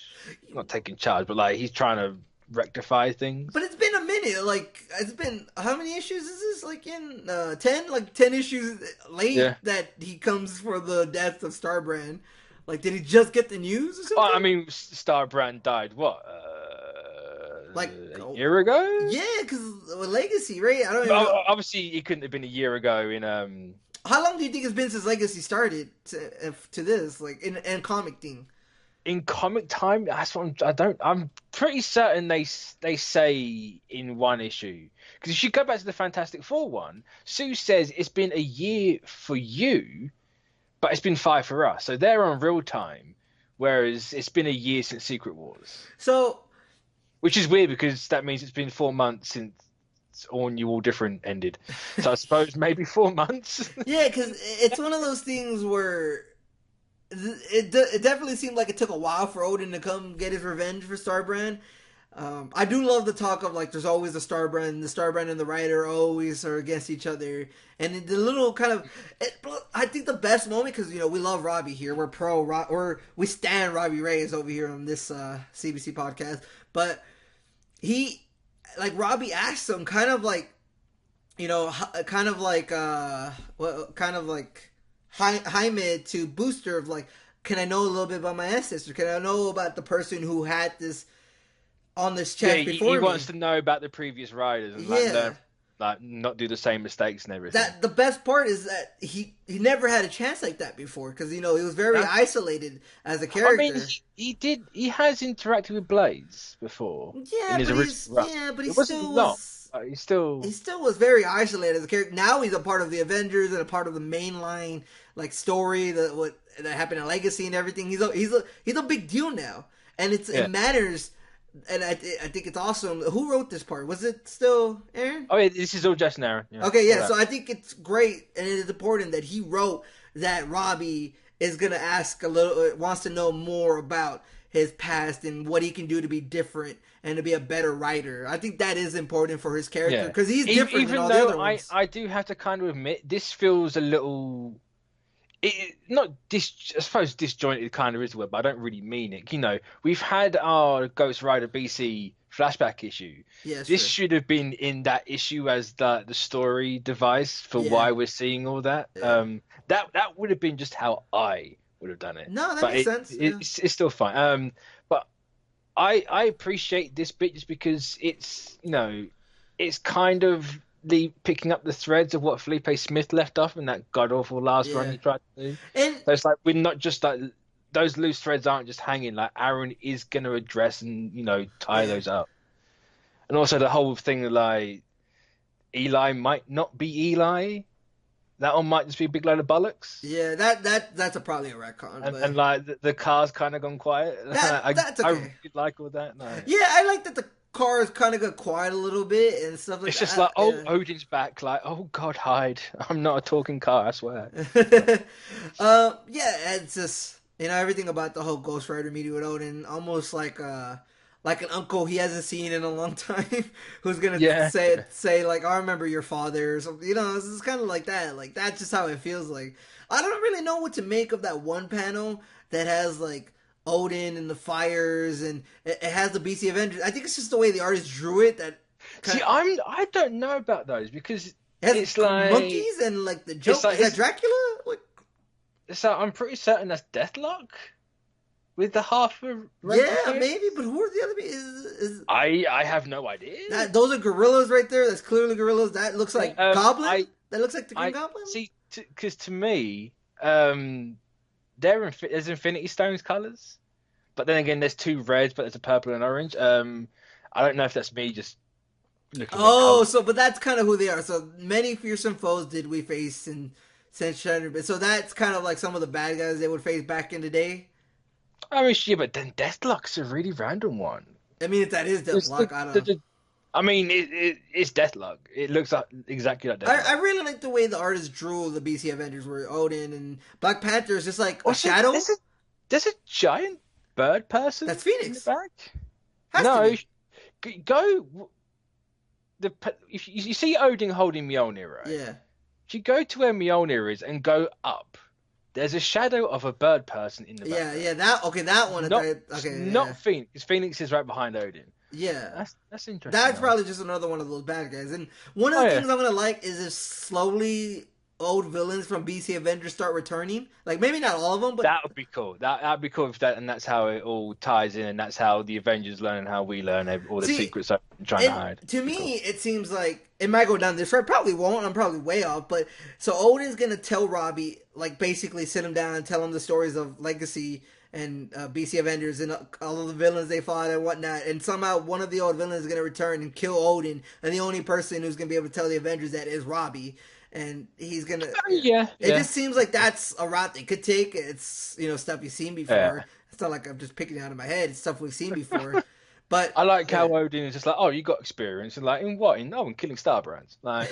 Speaker 1: not taking charge, but like he's trying to rectify things.
Speaker 2: But it's been a minute. Like it's been how many issues is this? Like in 10, like 10 issues late
Speaker 1: Yeah.
Speaker 2: that he comes for the death of Starbrand. Like did he just get the news or
Speaker 1: Well, I
Speaker 2: something?
Speaker 1: mean, Starbrand died what
Speaker 2: Like
Speaker 1: a year ago?
Speaker 2: yeah, because Legacy, right? I don't even know.
Speaker 1: Obviously, it couldn't have been a year ago in
Speaker 2: How long do you think it's been since Legacy started to this, like in comic thing?
Speaker 1: in comic time. That's what I don't. I'm pretty certain they say in one issue because if you go back to the Fantastic Four one, Sue says it's been a year for you, but it's been 5 for us. So they're on real time, whereas it's been a year since Secret Wars,
Speaker 2: So
Speaker 1: which is weird because that means it's been 4 months since All New All Different ended. So I suppose maybe 4 months.
Speaker 2: yeah, because it's one of those things where it definitely seemed like it took a while for Odin to come get his revenge for Starbrand. I do love the talk of like there's always the Starbrand and the Rider always are against each other, and the little kind of I think the best moment because we love Robbie here, we're or we stand Robbie Reyes over here on this CBC podcast, but he like Robbie asked him kind of like kind of like kind of like Jaime to Booster of like, can I know a little bit about my ancestor? Can I know about the person who had this on this
Speaker 1: Yeah,
Speaker 2: chest
Speaker 1: he
Speaker 2: before
Speaker 1: wants
Speaker 2: me?
Speaker 1: to know about the previous riders and like
Speaker 2: Yeah.
Speaker 1: learn, like not do the same mistakes and everything.
Speaker 2: That the best part is that he never had a chance like that before because he was very
Speaker 1: That-
Speaker 2: isolated as a
Speaker 1: I mean,
Speaker 2: character.
Speaker 1: he has interacted with Blades before
Speaker 2: Yeah,
Speaker 1: in his
Speaker 2: but
Speaker 1: original run.
Speaker 2: he
Speaker 1: It wasn't
Speaker 2: still
Speaker 1: long.
Speaker 2: was.
Speaker 1: He still,
Speaker 2: He still was very isolated as a character. Now he's a part of the Avengers and a part of the mainline like story that happened in Legacy and everything. He's a big deal now, and
Speaker 1: yeah.
Speaker 2: it matters. And I think it's awesome. Who wrote this part? Was it still Aaron?
Speaker 1: Oh, yeah, this is all Justin Aaron. Yeah,
Speaker 2: Okay,
Speaker 1: all
Speaker 2: yeah.
Speaker 1: that.
Speaker 2: So I think it's great, and it is important that he wrote that Robbie is gonna ask wants to know more about his past and what he can do to be different and to be a better writer. I think that is important for his character
Speaker 1: Yeah,
Speaker 2: because he's different
Speaker 1: even
Speaker 2: than all the
Speaker 1: though
Speaker 2: other ones.
Speaker 1: I do have to kind of admit this feels a little. Not I suppose disjointed kind of is the word, but I don't really mean it. We've had our Ghost Rider BC flashback issue.
Speaker 2: Yeah,
Speaker 1: This
Speaker 2: sure.
Speaker 1: should have been in that issue as the story device for
Speaker 2: Yeah.
Speaker 1: why we're seeing all that.
Speaker 2: Yeah.
Speaker 1: That would have been just how I would have done it.
Speaker 2: No, that
Speaker 1: But
Speaker 2: makes sense. Yeah.
Speaker 1: it's still fine. But I appreciate this bit just because it's kind of picking up the threads of what Felipe Smith left off in that god awful last run
Speaker 2: Yeah.
Speaker 1: he tried to do.
Speaker 2: And
Speaker 1: So it's like we're not just like those loose threads aren't just hanging. Like Aaron is going to address and tie
Speaker 2: Yeah.
Speaker 1: those up. And also the whole thing like Eli might not be Eli. That one might just be a big load of bollocks.
Speaker 2: Yeah, that's probably a retcon,
Speaker 1: And
Speaker 2: but
Speaker 1: like the car's kind of gone quiet.
Speaker 2: that's
Speaker 1: I
Speaker 2: okay.
Speaker 1: really like all that. Like,
Speaker 2: Yeah, I like that the cars kind of got quiet a little bit and stuff like
Speaker 1: it's just like,
Speaker 2: that.
Speaker 1: oh,
Speaker 2: Yeah.
Speaker 1: Odin's back. Like, oh God, hide. I'm not a talking car, I swear. But
Speaker 2: Yeah, it's just everything about the whole Ghost Rider meeting with Odin, almost like an uncle he hasn't seen in a long time, who's gonna
Speaker 1: yeah,
Speaker 2: say like, "I remember your father," or something. It's kind of like that. Like that's just how it feels like. I don't really know what to make of that one panel that has like Odin and the fires, and it has the BC Avengers. I think it's just the way the artist drew it that kind
Speaker 1: see,
Speaker 2: of.
Speaker 1: I don't know about those because
Speaker 2: It has
Speaker 1: it's like
Speaker 2: monkeys and like the
Speaker 1: it's
Speaker 2: joke.
Speaker 1: like
Speaker 2: Is that Dracula? Like,
Speaker 1: so I'm pretty certain that's Deathlock with the half of rainbow
Speaker 2: yeah,
Speaker 1: fire.
Speaker 2: maybe. But who are the other? Is
Speaker 1: I have no idea.
Speaker 2: that? Those are gorillas right there. That's clearly gorillas. That looks like Goblin. That looks like the Green
Speaker 1: I
Speaker 2: Goblin.
Speaker 1: see because to me, there's Infinity Stones colors, but then again, there's two reds, but there's a purple and orange. I don't know if that's me just looking at color.
Speaker 2: Oh, so but that's kind of who they are. So many fearsome foes did we face in since Shattered. So that's kind of like some of the bad guys they would face back in the day.
Speaker 1: I mean, yeah, but then Deathlock's a really random one.
Speaker 2: I mean, if that is
Speaker 1: It's
Speaker 2: Deathlock, I don't know.
Speaker 1: I mean, it's Deathlock. It looks like exactly like
Speaker 2: I
Speaker 1: Deathlock.
Speaker 2: really like the way the artist drew the BC Avengers, where Odin and Black Panther is just like a
Speaker 1: Also,
Speaker 2: shadow.
Speaker 1: there's a giant bird person
Speaker 2: That's
Speaker 1: in the
Speaker 2: Phoenix.
Speaker 1: back.
Speaker 2: Has to
Speaker 1: No,
Speaker 2: be.
Speaker 1: go if you see Odin holding Mjolnir, right?
Speaker 2: Yeah.
Speaker 1: If you go to where Mjolnir is and go up, there's a shadow of a bird person in the
Speaker 2: Yeah,
Speaker 1: background.
Speaker 2: yeah, that one.
Speaker 1: Not
Speaker 2: Okay, yeah,
Speaker 1: not Phoenix. Phoenix is right behind Odin.
Speaker 2: yeah.
Speaker 1: That's interesting.
Speaker 2: That's
Speaker 1: Though.
Speaker 2: probably just another one of those bad guys. And one of
Speaker 1: Oh
Speaker 2: the
Speaker 1: yeah,
Speaker 2: things I'm gonna like is if slowly old villains from BC Avengers start returning. Like maybe not all of them, but
Speaker 1: that would be cool. That'd be cool if that and that's how it all ties in, and that's how the Avengers learn and how we learn all the
Speaker 2: see,
Speaker 1: secrets I'm trying to
Speaker 2: and
Speaker 1: hide.
Speaker 2: to
Speaker 1: Be
Speaker 2: me
Speaker 1: cool.
Speaker 2: it seems like it might go down this road. Probably won't. I'm probably way off. But so Odin's gonna tell Robbie, like basically sit him down and tell him the stories of Legacy and BC Avengers and all of the villains they fought and whatnot. And somehow one of the old villains is gonna return and kill Odin, and the only person who's gonna be able to tell the Avengers that is Robbie. And he's gonna.
Speaker 1: Yeah,
Speaker 2: It
Speaker 1: yeah,
Speaker 2: just seems like that's a route they could take. It's stuff you've seen before.
Speaker 1: yeah.
Speaker 2: It's not like I'm just picking it out of my head. It's stuff we've seen before. But
Speaker 1: I like
Speaker 2: yeah.
Speaker 1: how Odin is just like, oh, you got experience, and like, in what? In killing Starbrands. Like,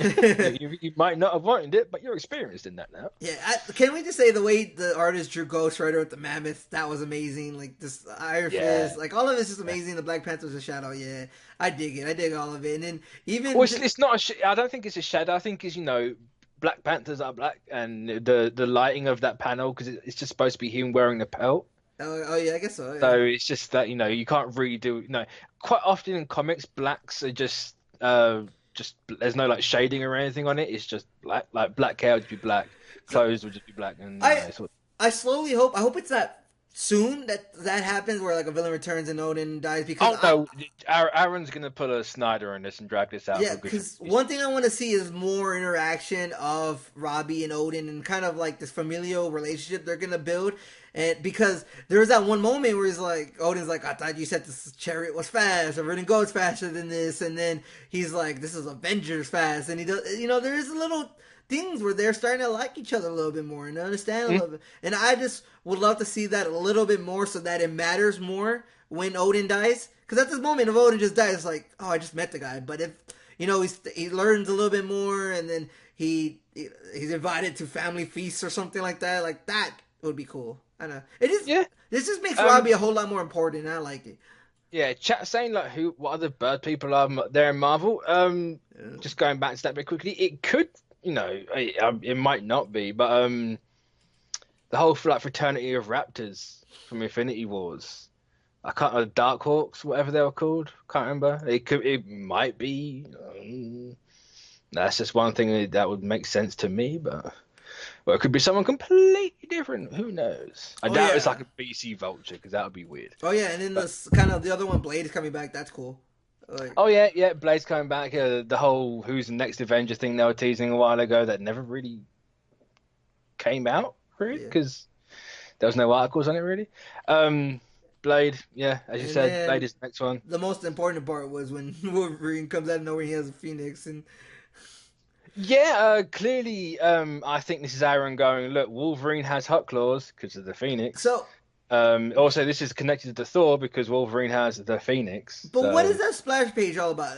Speaker 1: you might not have wanted it, but you're experienced in that now.
Speaker 2: Yeah, can we just say the way the artist drew Ghost Rider with the mammoth, that was amazing. Like this Iron
Speaker 1: Yeah.
Speaker 2: Fist, like all of it's just amazing. The Black Panther's a shadow, yeah, I dig it. I dig all of it, and then even
Speaker 1: Well, it's not I don't think it's a shadow. I think it's, Black Panthers are black, and the lighting of that panel because it's just supposed to be him wearing the pelt.
Speaker 2: oh yeah, I guess so. Yeah,
Speaker 1: So it's just that you can't really do quite often in comics blacks are just there's no like shading or anything on it. It's just black, like black hair would just be black,
Speaker 2: so
Speaker 1: clothes would just be black, and
Speaker 2: I
Speaker 1: it's all,
Speaker 2: I slowly hope. I hope it's that soon that happens where like a villain returns and Odin dies because
Speaker 1: oh no, Aaron's gonna put a Snyder on this and drag this out
Speaker 2: yeah,
Speaker 1: for a good
Speaker 2: because
Speaker 1: reason.
Speaker 2: one thing I want to see is more interaction of Robbie and Odin and kind of like this familial relationship they're gonna build. And because there was that one moment where he's like, Odin's like, I thought you said this chariot was fast, or it goes faster than this, and then he's like, this is Avengers fast, and he does, there is a little things where they're starting to like each other a little bit more and understand a little bit. And I just would love to see that a little bit more so that it matters more when Odin dies. Because at this moment, if Odin just dies, it's like, oh, I just met the guy. But if he learns a little bit more, and then he's invited to family feasts or something like that would be cool. I know it is.
Speaker 1: Yeah.
Speaker 2: This just makes Robbie a whole lot more important. And I like it.
Speaker 1: Yeah, chat saying like what other bird people are there in Marvel.
Speaker 2: Yeah.
Speaker 1: Just going back to that bit quickly, it could, it might not be, but the whole like fraternity of raptors from Infinity Wars, I can't Dark Hawks, whatever they were called, can't remember. It might be. That's just one thing that would make sense to me, but. Well, it could be someone completely different. Who knows? I doubt it's like a BC Vulture because that would be weird.
Speaker 2: Oh yeah, and then this kind of the other one, Blade, is coming back. That's cool. Like,
Speaker 1: Oh yeah, Blade's coming back. The whole who's the next Avenger thing they were teasing a while ago that never really came out, really,
Speaker 2: yeah.
Speaker 1: because there was no articles on it really. Um, Blade, yeah, as you
Speaker 2: And
Speaker 1: said, Blade
Speaker 2: then
Speaker 1: is the next one.
Speaker 2: the most important part was when Wolverine comes out of nowhere, he has a phoenix, and
Speaker 1: Yeah, clearly, I think this is Aaron going, look, Wolverine has hot claws because of the Phoenix.
Speaker 2: so.
Speaker 1: Also, this is connected to Thor because Wolverine has the Phoenix.
Speaker 2: But what is
Speaker 1: So,
Speaker 2: that splash page all about?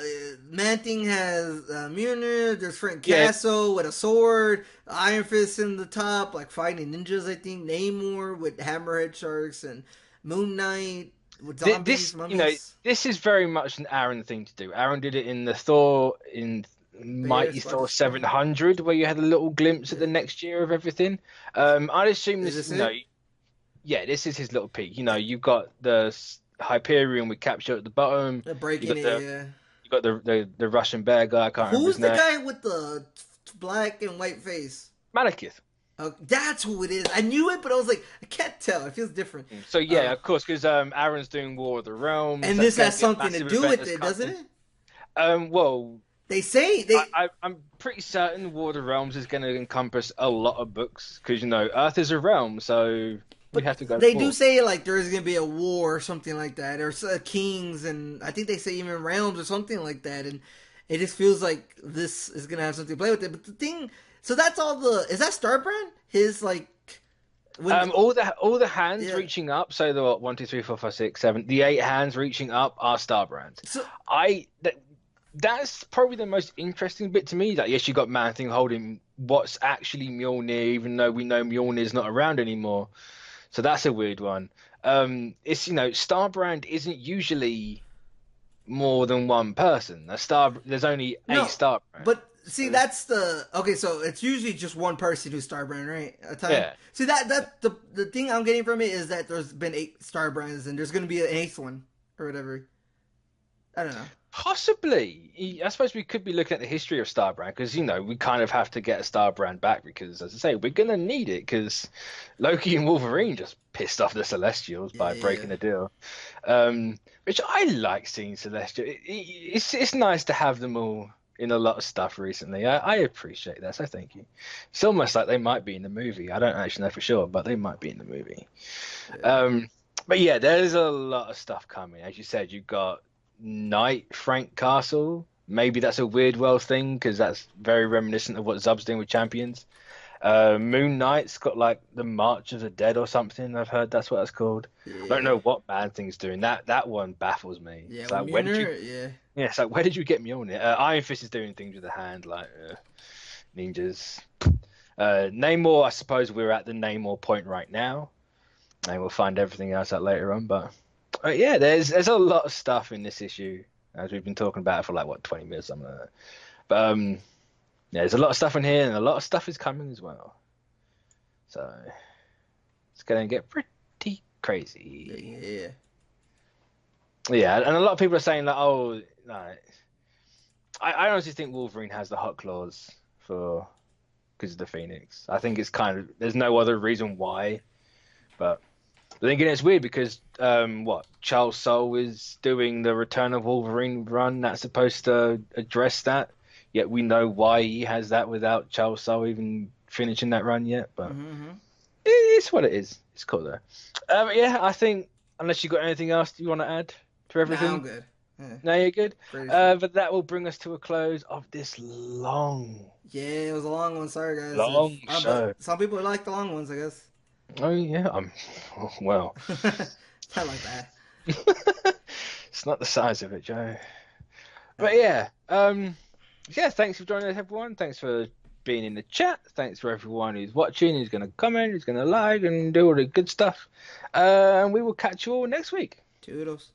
Speaker 2: Man-Thing has Mjolnir. There's Frank
Speaker 1: yeah,
Speaker 2: Castle with a sword. Iron Fist in the top, like fighting ninjas. I think Namor with hammerhead sharks and Moon Knight with zombies, mummies.
Speaker 1: this is very much an Aaron thing to do. Aaron did it in the Thor, in
Speaker 2: The year
Speaker 1: Mighty
Speaker 2: starts
Speaker 1: Thor
Speaker 2: strong.
Speaker 1: 700, where you had a little glimpse at the
Speaker 2: Yeah.
Speaker 1: next year of everything. I'd assume
Speaker 2: Is
Speaker 1: this,
Speaker 2: this it?
Speaker 1: yeah, this is his little peak. You've got the Hyperion with Capture at the bottom.
Speaker 2: They're
Speaker 1: You
Speaker 2: breaking
Speaker 1: got
Speaker 2: it.
Speaker 1: the
Speaker 2: Yeah.
Speaker 1: you got the Russian bear guy. I can't remember
Speaker 2: Who's
Speaker 1: his
Speaker 2: the
Speaker 1: name.
Speaker 2: guy with the black and white face?
Speaker 1: Malekith.
Speaker 2: That's who it is. I knew it, but I was like, I can't tell. It feels different.
Speaker 1: So yeah,
Speaker 2: Uh,
Speaker 1: of course, because Aaron's doing War of the Realms.
Speaker 2: and
Speaker 1: That's
Speaker 2: this
Speaker 1: going
Speaker 2: has
Speaker 1: to be a
Speaker 2: something to
Speaker 1: massive
Speaker 2: do
Speaker 1: event
Speaker 2: with
Speaker 1: that's
Speaker 2: it, doesn't
Speaker 1: coming.
Speaker 2: it?
Speaker 1: Well,
Speaker 2: They say they.
Speaker 1: I'm pretty certain War of the Realms is going to encompass a lot of books because Earth is a realm, so we
Speaker 2: But
Speaker 1: have to go
Speaker 2: they do
Speaker 1: forward.
Speaker 2: say like there's gonna be a war or something like that, or kings, and I think they say even realms or something like that, and it just feels like this is gonna have something to play with it. But the thing, so that's all the. Is that Starbrand? His like when
Speaker 1: All the hands
Speaker 2: yeah.
Speaker 1: reaching up. So the what, 1, 2, 3, 4, 5, 6, 7. The 8 hands reaching up are star brands.
Speaker 2: So
Speaker 1: That's probably the most interesting bit to me. Like, yes, you got Man Thing holding what's actually Mjolnir, even though we know Mjolnir's not around anymore. So that's a weird one. It's Starbrand isn't usually more than one person. There's only a
Speaker 2: no,
Speaker 1: Starbrand.
Speaker 2: but see
Speaker 1: So,
Speaker 2: that's the okay. So it's usually just one person who's Starbrand, right? A time.
Speaker 1: yeah,
Speaker 2: See that the thing I'm getting from it is that there's been 8 Starbrands and there's gonna be an 8th one or whatever. I don't know.
Speaker 1: possibly. I suppose we could be looking at the history of Starbrand because we kind of have to get a Starbrand back because, as I say, we're gonna need it because Loki and Wolverine just pissed off the Celestials
Speaker 2: Yeah,
Speaker 1: by
Speaker 2: yeah, yeah.
Speaker 1: breaking the deal. Which I like seeing Celestial. It's nice to have them all in a lot of stuff recently. I appreciate that, so thank you. It's almost like they might be in the movie. I don't actually know for sure, but they might be in the movie.
Speaker 2: Yeah.
Speaker 1: But yeah, there's a lot of stuff coming. As you said, you've got Knight Frank Castle. Maybe that's a weird world thing because that's very reminiscent of what Zub's doing with Champions. Moon Knight's got like the March of the Dead or something. I've heard that's what that's called. I don't
Speaker 2: Yeah.
Speaker 1: know what Man Thing's doing. That one baffles me.
Speaker 2: Yeah,
Speaker 1: It's
Speaker 2: with
Speaker 1: like where did you?
Speaker 2: Mjolnir, yeah.
Speaker 1: Yeah, it's like where did you get Mjolnir? Iron Fist is doing things with the hand like ninjas. Namor, I suppose we're at the Namor point right now, and we'll find everything else out later on. But yeah, there's a lot of stuff in this issue as we've been talking about it for like what 20 minutes, something like that. But yeah, there's a lot of stuff in here, and a lot of stuff is coming as well. So it's gonna get pretty crazy.
Speaker 2: Yeah.
Speaker 1: Yeah, and a lot of people are saying like, oh, no. I honestly think Wolverine has the hot claws for because of the Phoenix. I think it's kind of there's no other reason why, but then again, it's weird because Charles Soule is doing the Return of Wolverine run that's supposed to address that. Yet we know why he has that without Charles Soule even finishing that run yet. But
Speaker 2: Mm-hmm.
Speaker 1: it's what it is. It's cool though. Yeah, I think unless you got anything else you want to add to
Speaker 2: Nah,
Speaker 1: everything.
Speaker 2: I'm good. Yeah.
Speaker 1: No, you're good.
Speaker 2: Great.
Speaker 1: But that will bring us to a close of this
Speaker 2: Yeah, it was a long one. Sorry, guys.
Speaker 1: long
Speaker 2: But
Speaker 1: show.
Speaker 2: some people like the long ones, I guess.
Speaker 1: Oh yeah, well.
Speaker 2: I like that.
Speaker 1: It's not the size of it, Joe. But yeah, thanks for joining us, everyone. Thanks for being in the chat. Thanks for everyone who's watching, who's going to comment, who's going to like, and do all the good stuff. And we will catch you all next week.
Speaker 2: Toodles.